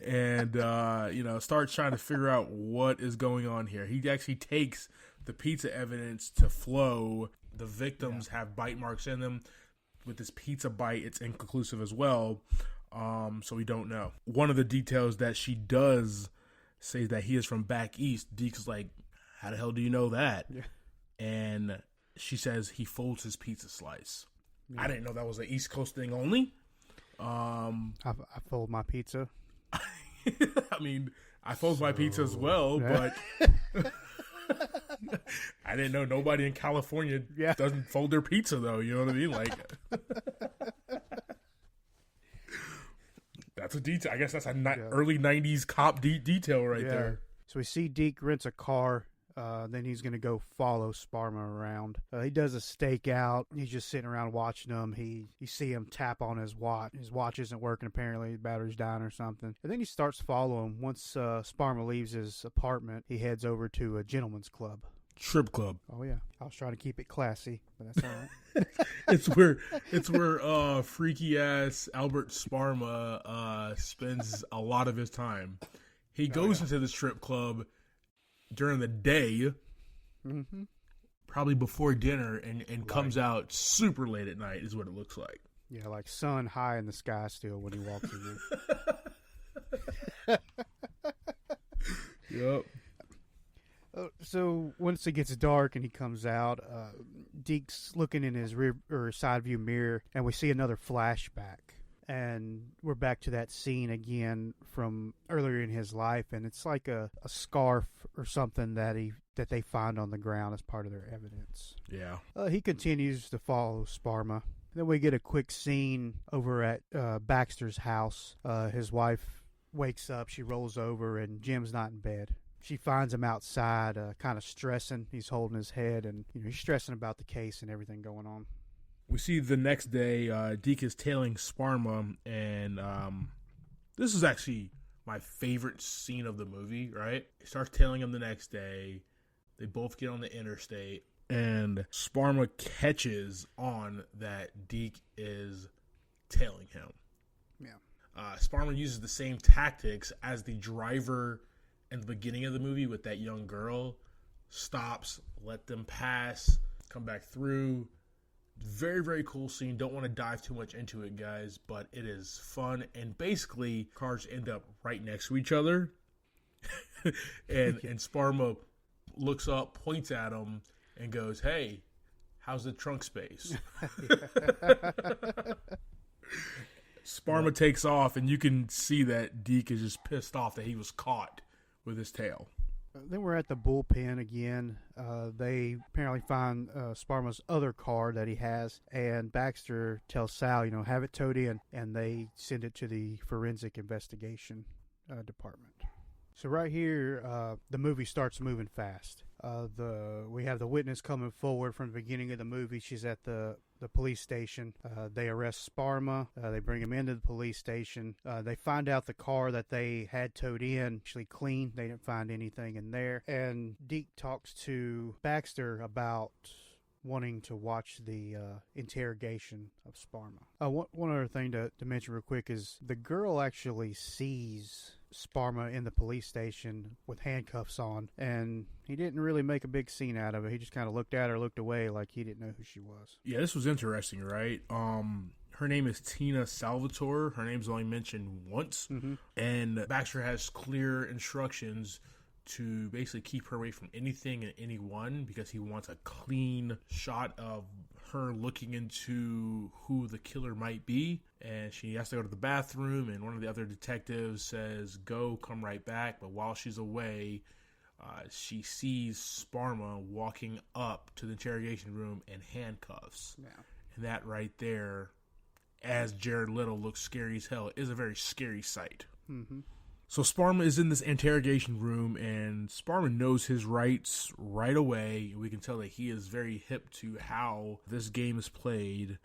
And, starts trying to figure out what is going on here. He actually takes the pizza evidence to Flo. The victims have bite marks in them. With this pizza bite, it's inconclusive as well. So we don't know. One of the details that she does say that he is from back east. Deke's like, how the hell do you know that? Yeah. And she says he folds his pizza slice. Yeah. I didn't know that was an East Coast thing only. I fold my pizza. I mean, I fold my pizza as well, but I didn't know nobody in California doesn't fold their pizza, though. You know what I mean? Like, that's a detail. I guess that's a early 90s cop detail right there. So we see Deke rents a car. Then he's going to go follow Sparma around. He does a stakeout. He's just sitting around watching him. You see him tap on his watch. His watch isn't working, apparently. The battery's dying or something. And then he starts following. Once Sparma leaves his apartment, he heads over to a gentleman's club. Strip club. Oh, yeah. I was trying to keep it classy, but that's all right. It's where freaky-ass Albert Sparma spends a lot of his time. He goes into the strip club during the day, probably before dinner, and comes out super late at night is what it looks like. Yeah, like sun high in the sky still when he walks in. Yep. So once it gets dark and he comes out, Deke's looking in his rear or side view mirror, and we see another flashback. And we're back to that scene again from earlier in his life, and it's like a scarf or something that they find on the ground as part of their evidence. Yeah. He continues to follow Sparma. Then we get a quick scene over at Baxter's house. His wife wakes up, she rolls over, and Jim's not in bed. She finds him outside, kind of stressing. He's holding his head, and he's stressing about the case and everything going on. We see the next day, Deke is tailing Sparma, and this is actually my favorite scene of the movie, right? He starts tailing him the next day. They both get on the interstate, and Sparma catches on that Deke is tailing him. Yeah. Sparma uses the same tactics as the driver in the beginning of the movie with that young girl. Stops, let them pass, come back through. Very, very cool scene. Don't want to dive too much into it, guys, but it is fun. And basically, cars end up right next to each other. and Sparma looks up, points at him, and goes, "Hey, how's the trunk space?" Sparma takes off, and you can see that Deke is just pissed off that he was caught with his tail. Then we're at the bullpen again. They apparently find Sparma's other car that he has, and Baxter tells Sal, have it towed in, and they send it to the forensic investigation department. So right here, the movie starts moving fast. We have the witness coming forward from the beginning of the movie. She's at the police station. They arrest Sparma. They bring him into the police station. They find out the car that they had towed in actually clean. They didn't find anything in there. And Deke talks to Baxter about wanting to watch the interrogation of Sparma. One other thing to mention real quick is the girl actually sees Sparma in the police station with handcuffs on, and he didn't really make a big scene out of it. He just kind of looked at her, looked away like he didn't know who she was. Yeah, this was interesting, right? Her name is Tina Salvatore. Her name's only mentioned once. And Baxter has clear instructions to basically keep her away from anything and anyone because he wants a clean shot of her looking into who the killer might be. And she has to go to the bathroom, and one of the other detectives says, "Go, come right back." But while she's away, she sees Sparma walking up to the interrogation room in handcuffs. Yeah. And that right there, as Jared Leto looks scary as hell, is a very scary sight. So Sparma is in this interrogation room, and Sparma knows his rights right away. We can tell that he is very hip to how this game is played.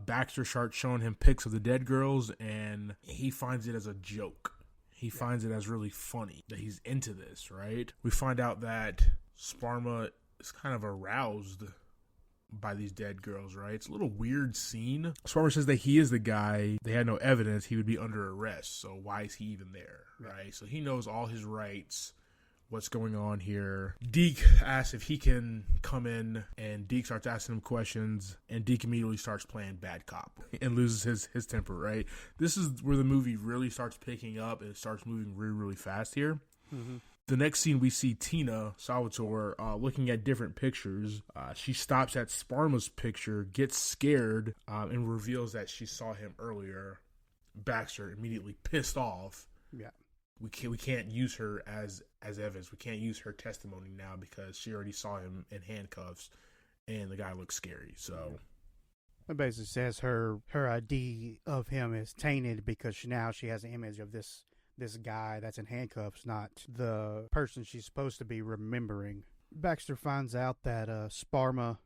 Baxter starts showing him pics of the dead girls, and he finds it as a joke. He finds it as really funny that he's into this, right? We find out that Sparma is kind of aroused by these dead girls, right? It's a little weird scene. Sparma says that he is the guy. They had no evidence. He would be under arrest. So why is he even there, right? So he knows all his rights, what's going on here. Deke asks if he can come in, and Deke starts asking him questions, and Deke immediately starts playing bad cop and loses his temper, right? This is where the movie really starts picking up, and it starts moving really, really fast here. The next scene, we see Tina Salvatore looking at different pictures. She stops at Sparma's picture, gets scared, and reveals that she saw him earlier. Baxter immediately pissed off. Yeah, we can't use her as evidence. We can't use her testimony now because she already saw him in handcuffs, and the guy looks scary. So it basically says her ID of him is tainted because she has an image of this guy that's in handcuffs, not the person she's supposed to be remembering. Baxter finds out that Sparma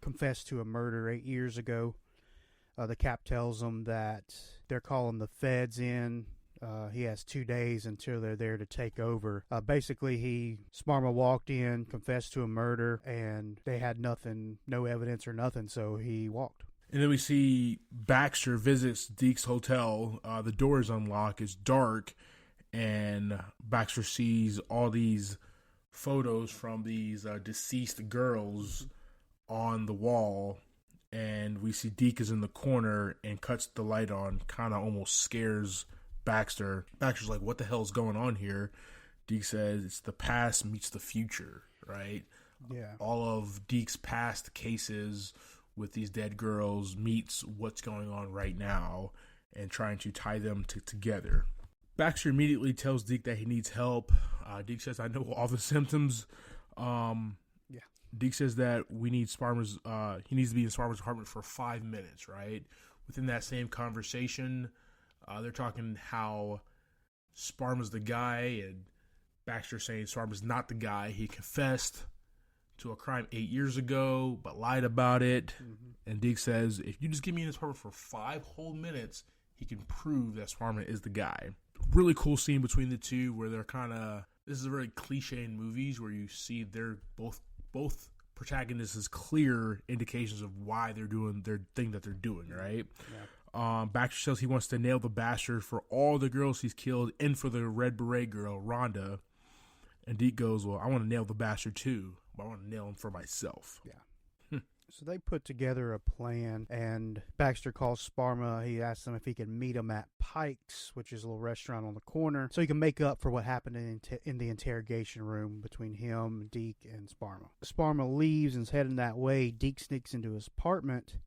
confessed to a murder 8 years ago. The cap tells him that they're calling the feds in. He has 2 days until they're there to take over. Basically, Sparma walked in, confessed to a murder, and they had nothing, no evidence or nothing, so he walked. And then we see Baxter visits Deke's hotel. The door is unlocked. It's dark. And Baxter sees all these photos from these deceased girls on the wall. And we see Deke is in the corner and cuts the light on, kind of almost scares Baxter. Baxter's like, what the hell is going on here? Deke says it's the past meets the future, right? Yeah. All of Deke's past cases with these dead girls meets what's going on right now and trying to tie them together. Baxter immediately tells Deke that he needs help. Deke says, I know all the symptoms. Deke says that he needs to be in Sparma's apartment for 5 minutes, right? Within that same conversation, they're talking how Sparma's the guy, and Baxter saying Sparma's not the guy. He confessed to a crime 8 years ago, but lied about it. And Deke says, if you just give me in his apartment for 5 whole minutes, he can prove that Sparma is the guy. Really cool scene between the two where they're kind of, this is a very cliche in movies where you see they're both protagonists as clear indications of why they're doing their thing that they're doing, right? Yeah. Baxter says he wants to nail the bastard for all the girls he's killed and for the Red Beret girl, Rhonda. And Deke goes, well, I want to nail the bastard too, but I want to nail him for myself. Yeah. So they put together a plan, and Baxter calls Sparma. He asks him if he can meet him at Pike's, which is a little restaurant on the corner, so he can make up for what happened in the interrogation room between him, Deke, and Sparma. Sparma leaves and is heading that way. Deke sneaks into his apartment,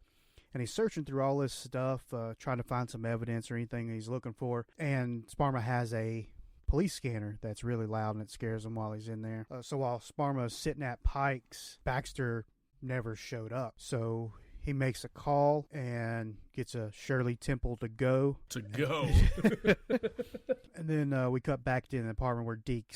and he's searching through all this stuff, trying to find some evidence or anything he's looking for, and Sparma has a police scanner that's really loud, and it scares him while he's in there. So while Sparma is sitting at Pike's, Baxter never showed up. So he makes a call and gets a Shirley Temple to go. And then we cut back to the apartment where Deke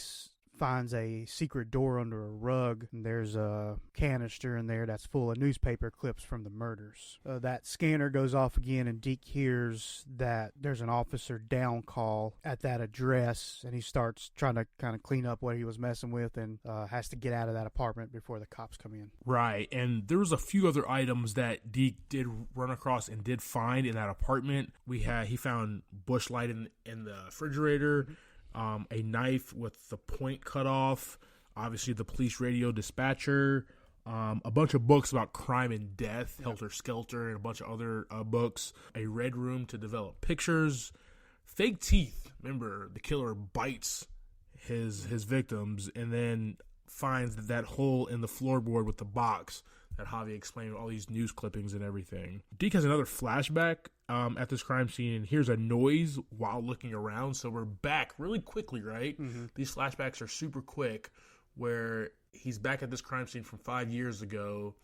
finds a secret door under a rug, and there's a canister in there that's full of newspaper clips from the murders. That scanner goes off again, and Deke hears that there's an officer down call at that address, and he starts trying to kind of clean up what he was messing with, and has to get out of that apartment before the cops come in. Right, and there was a few other items that Deke did run across and did find in that apartment. He found bush light in the refrigerator, a knife with the point cut off, obviously the police radio dispatcher, a bunch of books about crime and death, Helter Skelter, and a bunch of other books. A red room to develop pictures. Fake teeth. Remember, the killer bites his victims and then finds that hole in the floorboard with the box that Javier explained, all these news clippings and everything. Deke has another flashback at this crime scene and hears a noise while looking around. So we're back really quickly, right? Mm-hmm. These flashbacks are super quick where he's back at this crime scene from 5 years ago,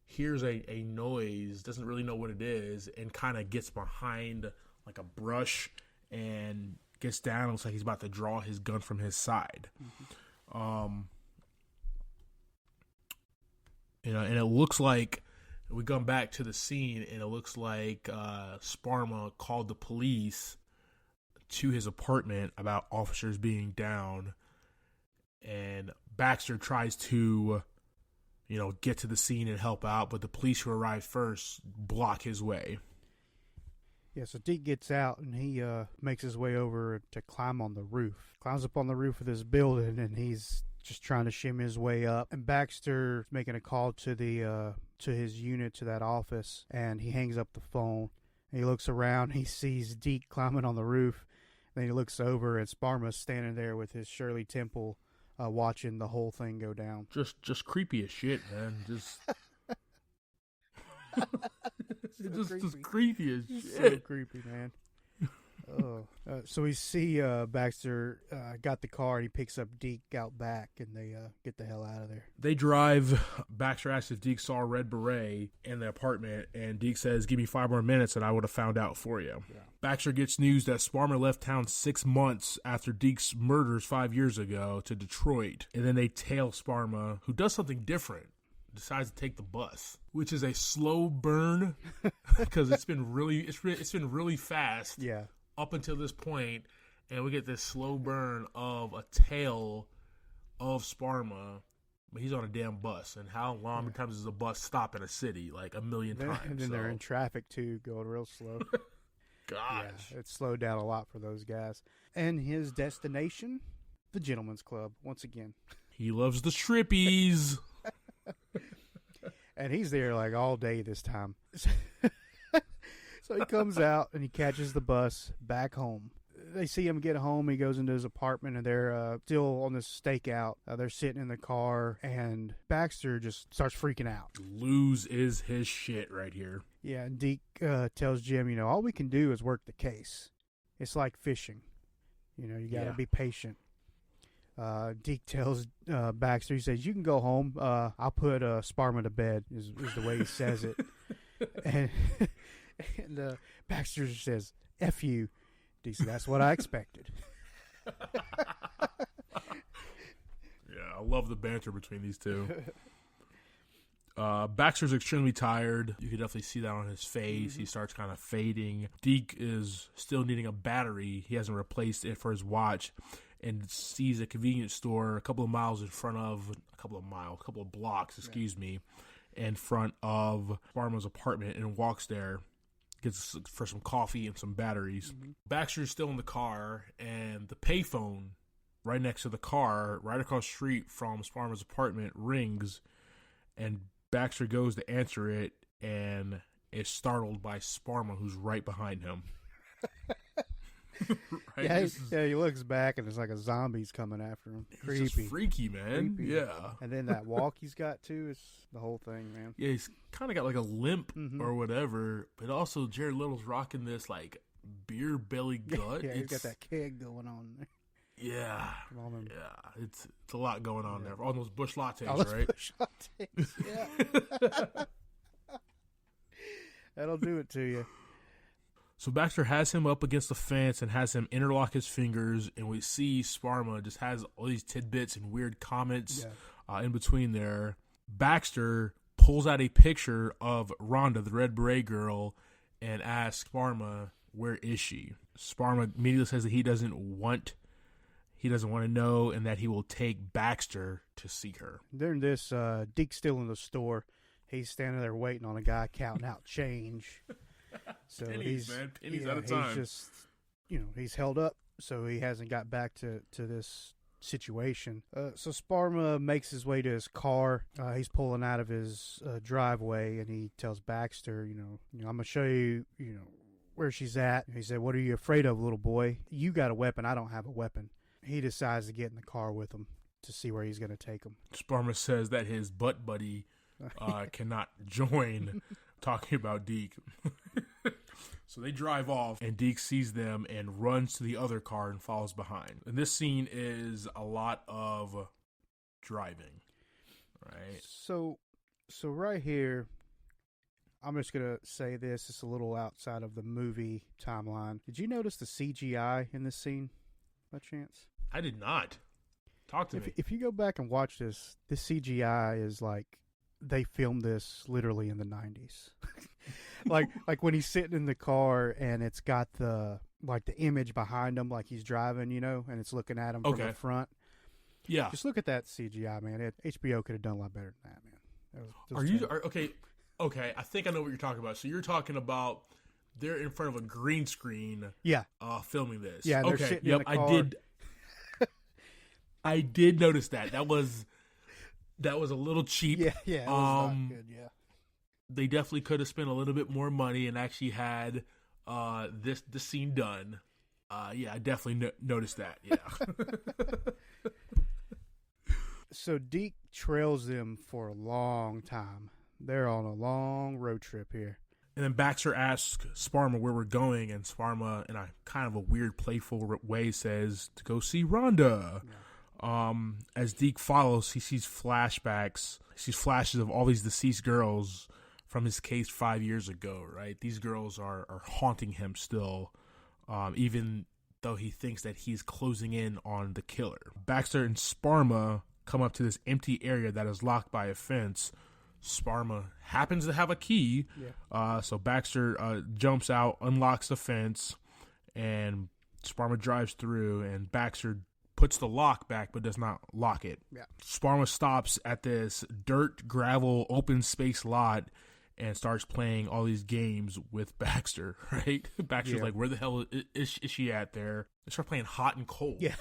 hears a noise, doesn't really know what it is, and kind of gets behind like a brush and gets down. It looks like he's about to draw his gun from his side. Mm-hmm. And it looks like we come back to the scene, and it looks like Sparma called the police to his apartment about officers being down, and Baxter tries to, get to the scene and help out, but the police who arrive first block his way. Yeah, so Deke gets out, and he makes his way over to climb on the roof. Climbs up on the roof of this building, and he's just trying to shimmy his way up. And Baxter's making a call to to his unit, to that office, and he hangs up the phone. And he looks around, he sees Deke climbing on the roof. Then he looks over, and Sparma's standing there with his Shirley Temple, watching the whole thing go down. Just creepy as shit, man. Just just creepy as shit. So creepy, man. So we see Baxter got the car, and he picks up Deke out back, and they get the hell out of there. They drive. Baxter asks if Deke saw a red beret in the apartment, and Deke says, "Give me 5 more minutes and I would have found out for you." Yeah. Baxter gets news that Sparma left town 6 months after Deke's murders 5 years ago to Detroit, and then they tail Sparma, who does something different. Decides to take the bus, which is a slow burn because it's been really fast. Yeah. Up until this point, and we get this slow burn of a tail of Sparma, but he's on a damn bus. And how long times does a bus stop in a city? Like a million times. And then they're in traffic too, going real slow. Gosh. Yeah, it's slowed down a lot for those guys. And his destination, the Gentleman's Club, once again. He loves the strippies. And he's there like all day this time. So he comes out and he catches the bus back home. They see him get home. He goes into his apartment, and they're still on this stakeout. They're sitting in the car, and Baxter just starts freaking out. Loses his shit right here. Yeah, and Deke tells Jim, all we can do is work the case. It's like fishing. You got to be patient. Deke tells Baxter, he says, "You can go home. I'll put Sparma to bed," is the way he says it. And Baxter says, "F you." Deke says, "That's what I expected." Yeah, I love the banter between these two. Baxter's extremely tired. You can definitely see that on his face. Mm-hmm. He starts kind of fading. Deke is still needing a battery. He hasn't replaced it for his watch, and sees a convenience store a couple of blocks, in front of Sparma's apartment, and walks there, gets for some coffee and some batteries. Mm-hmm. Baxter's still in the car, and the payphone right next to the car, right across the street from Sparma's apartment, rings, and Baxter goes to answer it and is startled by Sparma, who's right behind him. Right? Yeah, he looks back and it's like a zombie's coming after him. Creepy. It's just freaky, man. Creepy. Yeah. And then that walk he's got too, is the whole thing, man. Yeah, he's kind of got like a limp or whatever, but also Jared Little's rocking this like beer belly gut. Yeah, he's got that keg going on there. Yeah. Yeah, it's a lot going on there. All those Busch Lattes, all those right? Busch Lattes, yeah. That'll do it to you. So Baxter has him up against the fence and has him interlock his fingers, and we see Sparma just has all these tidbits and weird comments in between there. Baxter pulls out a picture of Rhonda, the Red Beret girl, and asks Sparma, "Where is she?" Sparma immediately says that he doesn't want to know, and that he will take Baxter to see her. During this, Deke's still in the store. He's standing there waiting on a guy counting out change. So pennies at a time. He's just, he's held up, so he hasn't got back to this situation. So Sparma makes his way to his car. He's pulling out of his driveway, and he tells Baxter, I'm going to show you, where she's at. He said, "What are you afraid of, little boy? You got a weapon. I don't have a weapon." He decides to get in the car with him to see where he's going to take him. Sparma says that his butt buddy cannot join, talking about Deke. So they drive off, and Deke sees them and runs to the other car and follows behind. And this scene is a lot of driving, right? So right here, I'm just going to say this. It's a little outside of the movie timeline. Did you notice the CGI in this scene, by chance? I did not. Talk to me. If you go back and watch this CGI is like they filmed this literally in the 90s. like when he's sitting in the car and it's got the image behind him like he's driving, and it's looking at him from the front. Yeah. Just look at that CGI, man. HBO could have done a lot better than that, man. Okay, I think I know what you're talking about. So you're talking about they're in front of a green screen. Yeah. Filming this. Yeah, they're sitting in the car. I did notice that. That was a little cheap. Yeah, it was not good, yeah. They definitely could have spent a little bit more money and actually had this scene done. I definitely noticed that, yeah. So Deke trails them for a long time. They're on a long road trip here. And then Baxter asks Sparma where we're going, and Sparma, in a kind of a weird, playful way, says to go see Rhonda. Yeah. As Deke follows, he sees flashbacks. He sees flashes of all these deceased girls from his case 5 years ago, right? These girls are haunting him still, even though he thinks that he's closing in on the killer. Baxter and Sparma come up to this empty area that is locked by a fence. Sparma happens to have a key, so Baxter jumps out, unlocks the fence, and Sparma drives through, and Baxter puts the lock back but does not lock it. Yeah. Sparma stops at this dirt, gravel, open space lot and starts playing all these games with Baxter, right? Baxter's like, where the hell is she at there? They start playing hot and cold. Yeah.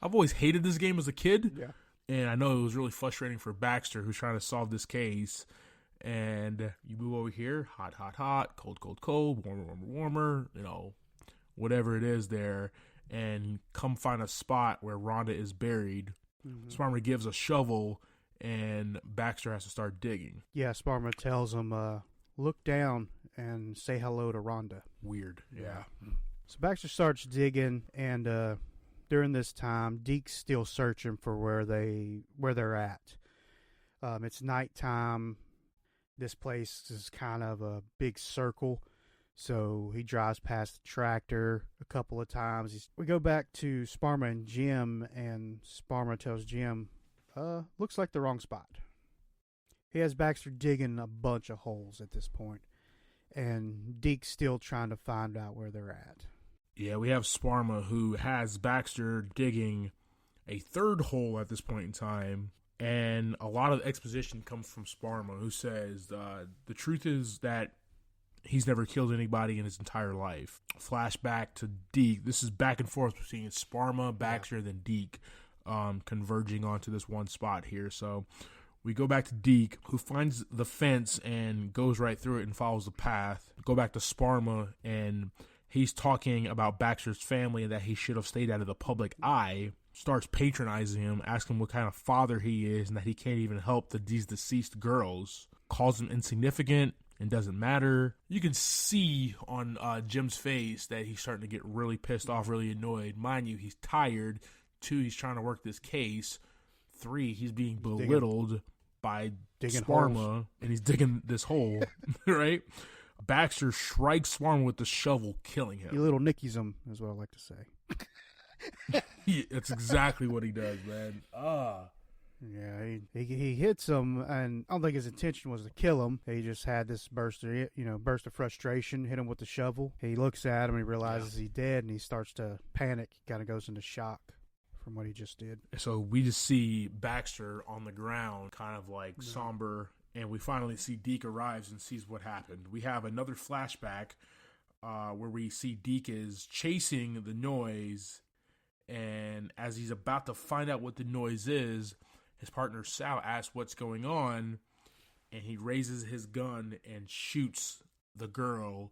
I've always hated this game as a kid. Yeah. And I know it was really frustrating for Baxter, who's trying to solve this case. And you move over here, hot, hot, hot, cold, cold, cold, warmer, warmer, warmer, whatever it is there. And come find a spot where Rhonda is buried. Mm-hmm. Sparma gives a shovel, and Baxter has to start digging. Yeah, Sparma tells him, look down and say hello to Rhonda. Weird, yeah. So Baxter starts digging, and during this time, Deke's still searching for where they're at. It's nighttime. This place is kind of a big circle. So he drives past the tractor a couple of times. We go back to Sparma and Jim, and Sparma tells Jim, looks like the wrong spot. He has Baxter digging a bunch of holes at this point, and Deke's still trying to find out where they're at. Yeah, we have Sparma, who has Baxter digging a third hole at this point in time, and a lot of exposition comes from Sparma, who says the truth is that he's never killed anybody in his entire life. Flashback to Deke. This is back and forth between Sparma, Baxter, and then Deke, converging onto this one spot here. So we go back to Deke, who finds the fence and goes right through it and follows the path. Go back to Sparma, and he's talking about Baxter's family and that he should have stayed out of the public eye. Starts patronizing him, asking him what kind of father he is and that he can't even help these deceased girls. Calls him insignificant and doesn't matter. You can see on Jim's face that he's starting to get really pissed off, really annoyed. Mind you, he's tired. 2, he's trying to work this case. 3, he's being belittled by Sparma, and he's digging this hole, right? Baxter strikes Sparma with the shovel, killing him. He little nickies him, is what I like to say. That's exactly what he does, man. Yeah, he hits him, and I don't think his intention was to kill him. He just had this burst of frustration, hit him with the shovel. He looks at him, and he realizes he's dead, and he starts to panic. He kind of goes into shock from what he just did. So we just see Baxter on the ground, kind of like somber, and we finally see Deke arrives and sees what happened. We have another flashback where we see Deke is chasing the noise, And as he's about to find out what the noise is, his partner Sal asks what's going on, and he raises his gun and shoots the girl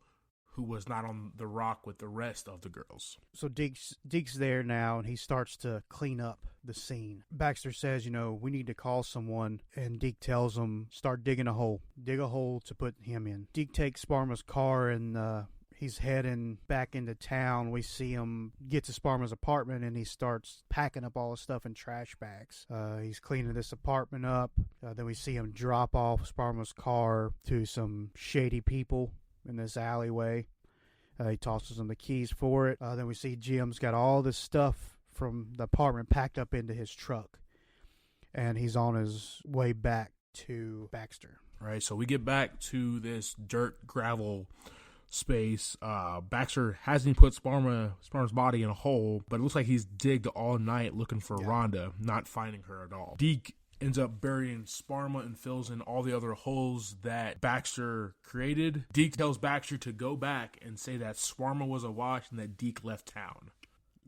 who was not on the rock with the rest of the girls. So Deke's there now, and he starts to clean up the scene. Baxter says, we need to call someone, and Deke tells him, start digging a hole. Dig a hole to put him in. Deke takes Sparma's car, and he's heading back into town. We see him get to Sparma's apartment, and he starts packing up all his stuff in trash bags. He's cleaning this apartment up. Then we see him drop off Sparma's car to some shady people in this alleyway. He tosses them the keys for it. Then we see Jim's got all this stuff from the apartment packed up into his truck, and he's on his way back to Baxter. Right, so we get back to this dirt gravel space. Baxter hasn't put Sparma's body in a hole, but it looks like he's digged all night looking for Rhonda, not finding her at all. Deke ends up burying Sparma and fills in all the other holes that Baxter created. Deke tells Baxter to go back and say that Sparma was awash and that Deke left town.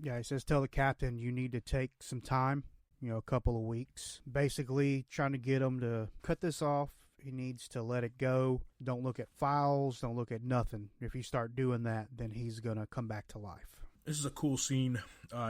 Yeah, he says, tell the captain you need to take some time, a couple of weeks. Basically, trying to get him to cut this off. He needs to let it go. Don't look at files. Don't look at nothing. If you start doing that, then he's going to come back to life. This is a cool scene.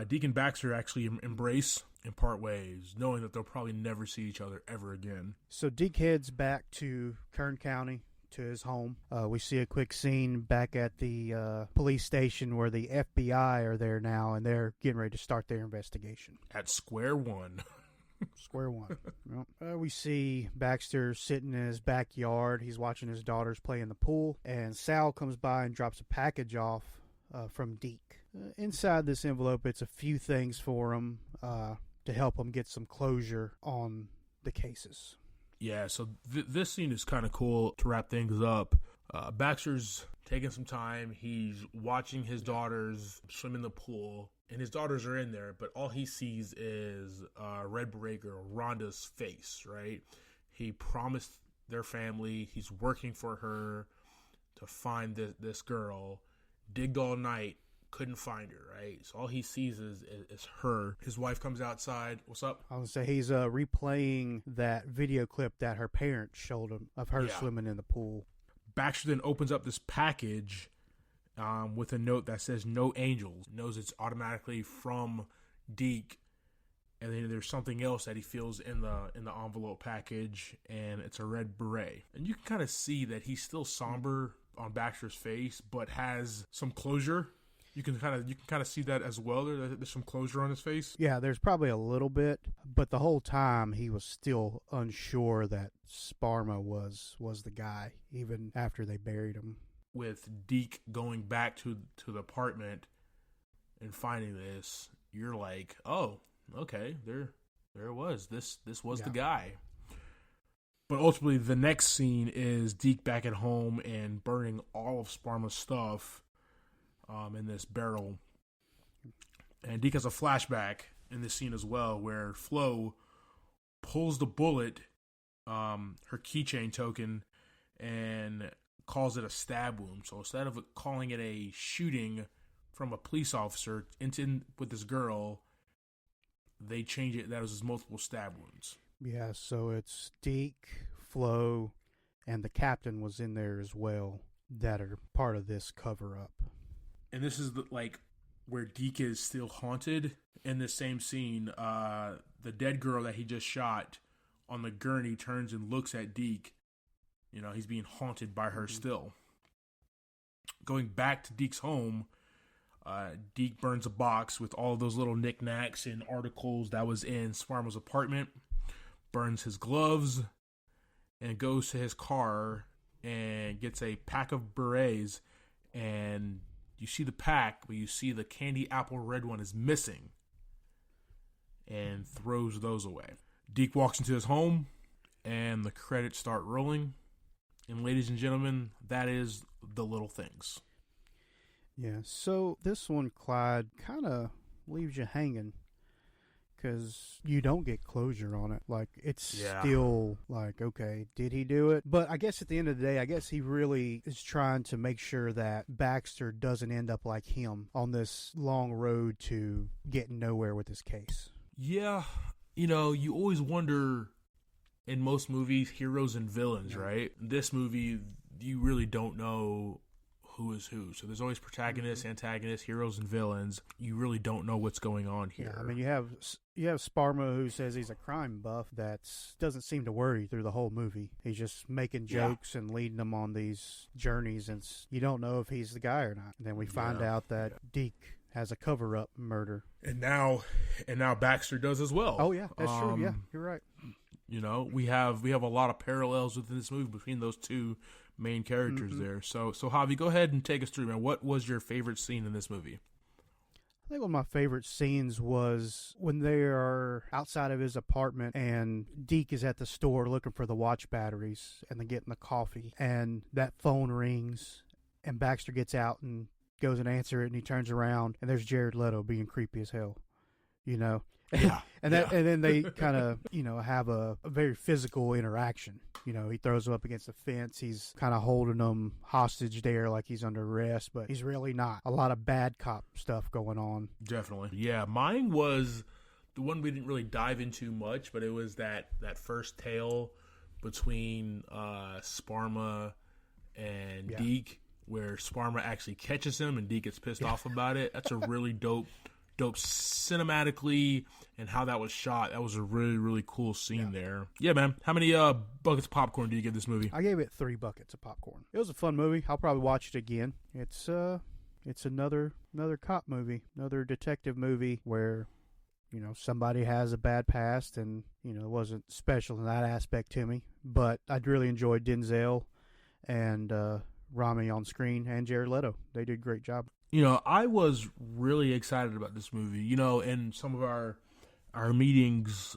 Deke and Baxter actually embrace and part ways, knowing that they'll probably never see each other ever again. So Deke heads back to Kern County, to his home. We see a quick scene back at the police station where the FBI are there now, and they're getting ready to start their investigation. At square one. Square one. We see Baxter sitting in his backyard. He's watching his daughters play in the pool, and Sal comes by and drops a package off from Deke. Inside this envelope, it's a few things for him to help him get some closure on the cases. Yeah, so this scene is kind of cool to wrap things up. Baxter's taking some time. He's watching his daughters swim in the pool, and his daughters are in there, but all he sees is Red Beret Girl, Rhonda's face, right? He promised their family he's working for her to find this girl, digged all night, couldn't find her, right? So all he sees is her. His wife comes outside. What's up? I was going to say, he's replaying that video clip that her parents showed him of her swimming in the pool. Baxter then opens up this package with a note that says "No Angels." Knows it's automatically from Deke, and then there's something else that he feels in the envelope package, and it's a red beret. And you can kind of see that he's still somber on Baxter's face, but has some closure. You can kind of see that as well. There's some closure on his face. Yeah, there's probably a little bit, but the whole time he was still unsure that Sparma was the guy, even after they buried him. With Deke going back to the apartment and finding this, you're like, oh, okay, there it was. This was the guy. But ultimately, the next scene is Deke back at home and burning all of Sparma's stuff in this barrel. And Deke has a flashback in this scene as well, where Flo pulls the bullet, her keychain token, and calls it a stab wound. So instead of calling it a shooting from a police officer with this girl, they change it. That was his multiple stab wounds. Yeah, so it's Deke, Flo, and the captain was in there as well that are part of this cover-up. And this is where Deke is still haunted. In this same scene, the dead girl that he just shot on the gurney turns and looks at Deke. He's being haunted by her still. Going back to Deke's home, Deke burns a box with all of those little knickknacks and articles that was in Sparma's apartment, burns his gloves, and goes to his car and gets a pack of berets. And you see the pack, but you see the candy apple red one is missing, and throws those away. Deke walks into his home, and the credits start rolling. And ladies and gentlemen, that is The Little Things. Yeah, so this one, Clyde, kind of leaves you hanging, because you don't get closure on it. Like, it's still like, okay, did he do it? But I guess at the end of the day, I guess he really is trying to make sure that Baxter doesn't end up like him on this long road to getting nowhere with his case. Yeah, you know, you always wonder in most movies, heroes and villains, right? This movie, you really don't know who is who. So there's always protagonists, antagonists, heroes, and villains. You really don't know what's going on here. Yeah, I mean, you have Sparma, who says he's a crime buff that doesn't seem to worry through the whole movie. He's just making jokes and leading them on these journeys, and you don't know if he's the guy or not. And then we find out that Deke has a cover-up murder. And now Baxter does as well. Oh, yeah, that's true. Yeah, you're right. You know, we have a lot of parallels within this movie between those two main characters there. So Javi, go ahead and take us through, man. What was your favorite scene in this movie? I think one of my favorite scenes was when they are outside of his apartment and Deke is at the store looking for the watch batteries and they're getting the coffee, and that phone rings and Baxter gets out and goes and answers it, and he turns around and there's Jared Leto being creepy as hell, you know? Yeah. And then they kind of, you know, have a very physical interaction. You know, he throws him up against the fence. He's kind of holding him hostage there like he's under arrest, but he's really not. A lot of bad cop stuff going on. Definitely. Yeah, mine was the one we didn't really dive into much, but it was that first tale between Sparma and Deke, where Sparma actually catches him and Deke gets pissed off about it. That's a really dope cinematically, and how that was shot. That was a really, really cool scene there. Yeah, man. How many buckets of popcorn do you give this movie? I gave it 3 buckets of popcorn. It was a fun movie. I'll probably watch it again. It's another cop movie, another detective movie where, you know, somebody has a bad past, and, you know, it wasn't special in that aspect to me. But I'd really enjoyed Denzel and Rami on screen, and Jared Leto. They did a great job. You know, I was really excited about this movie. You know, in some of our meetings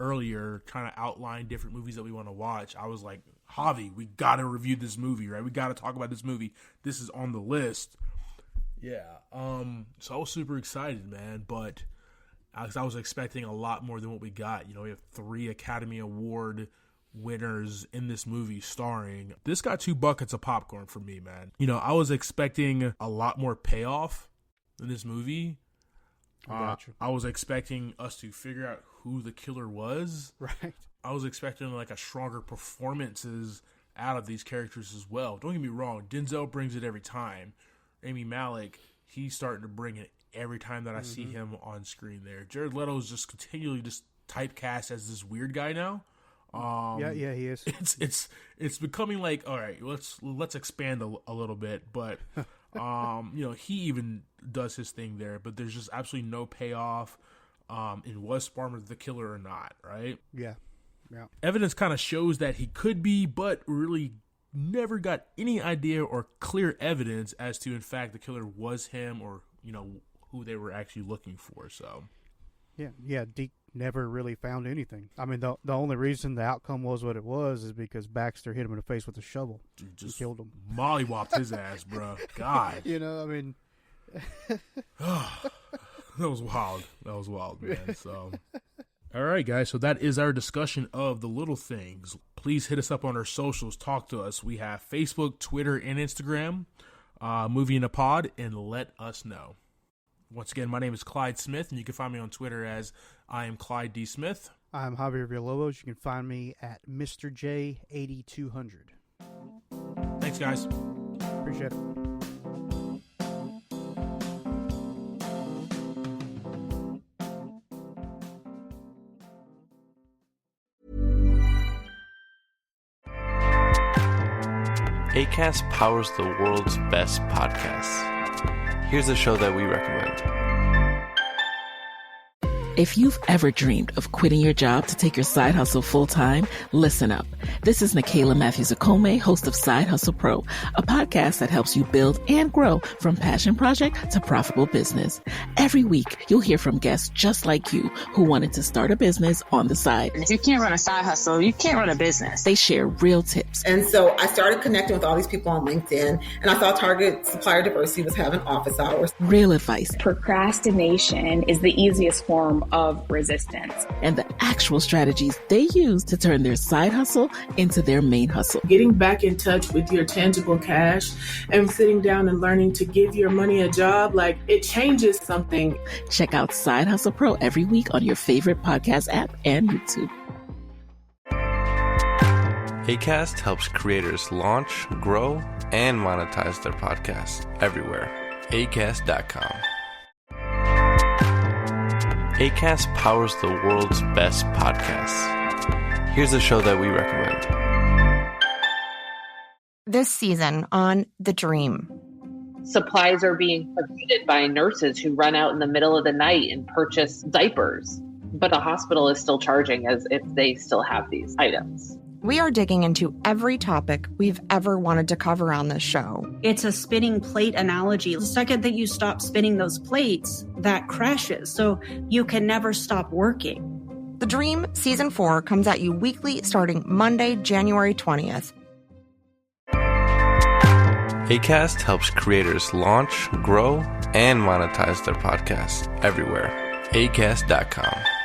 earlier, trying to outline different movies that we want to watch, I was like, Javi, we got to review this movie, right? We got to talk about this movie. This is on the list. Yeah. So I was super excited, man. But I was expecting a lot more than what we got. You know, we have 3 Academy Award winners in this movie starring. This got 2 buckets of popcorn for me, man. You know, I was expecting a lot more payoff in this movie. I was expecting us to figure out who the killer was. Right. I was expecting like a stronger performances out of these characters as well. Don't get me wrong, Denzel brings it every time. Rami Malek, he's starting to bring it every time that I see him on screen there. Jared Leto is just continually just typecast as this weird guy now. Yeah, he is. It's becoming like, all right, let's expand a little bit, but you know, he even does his thing there, but there's just absolutely no payoff. In was Sparma the killer or not, right? Yeah. Evidence kind of shows that he could be, but really never got any idea or clear evidence as to, in fact, the killer was him, or, you know, who they were actually looking for. So yeah, Deke never really found anything. I mean, the only reason the outcome was what it was is because Baxter hit him in the face with a shovel. Dude, just killed him. Mollywopped his ass, bro. God. You know, I mean, that was wild, man. So, all right, guys. So that is our discussion of The Little Things. Please hit us up on our socials. Talk to us. We have Facebook, Twitter, and Instagram. Movie in a Pod, and let us know. Once again, my name is Clyde Smith, and you can find me on Twitter as I am Clyde D. Smith. I'm Javier Villalobos. You can find me at Mr. J8200. Thanks, guys. Appreciate it. Acast powers the world's best podcasts. Here's a show that we recommend. If you've ever dreamed of quitting your job to take your side hustle full-time, listen up. This is Nikayla Matthews-Okome, host of Side Hustle Pro, a podcast that helps you build and grow from passion project to profitable business. Every week, you'll hear from guests just like you who wanted to start a business on the side. If you can't run a side hustle, you can't run a business. They share real tips. And so I started connecting with all these people on LinkedIn, and I saw Target Supplier Diversity was having office hours. Real advice. Procrastination is the easiest form form of resistance. And the actual strategies they use to turn their side hustle into their main hustle. Getting back in touch with your tangible cash and sitting down and learning to give your money a job, like it changes something. Check out Side Hustle Pro every week on your favorite podcast app and YouTube. Acast helps creators launch, grow, and monetize their podcasts everywhere. Acast.com. Acast powers the world's best podcasts. Here's a show that we recommend. This season on The Dream. Supplies are being provided by nurses who run out in the middle of the night and purchase diapers, but the hospital is still charging as if they still have these items. We are digging into every topic we've ever wanted to cover on this show. It's a spinning plate analogy. The second that you stop spinning those plates, that crashes. So you can never stop working. The Dream Season 4 comes at you weekly starting Monday, January 20th. Acast helps creators launch, grow, and monetize their podcasts everywhere. Acast.com.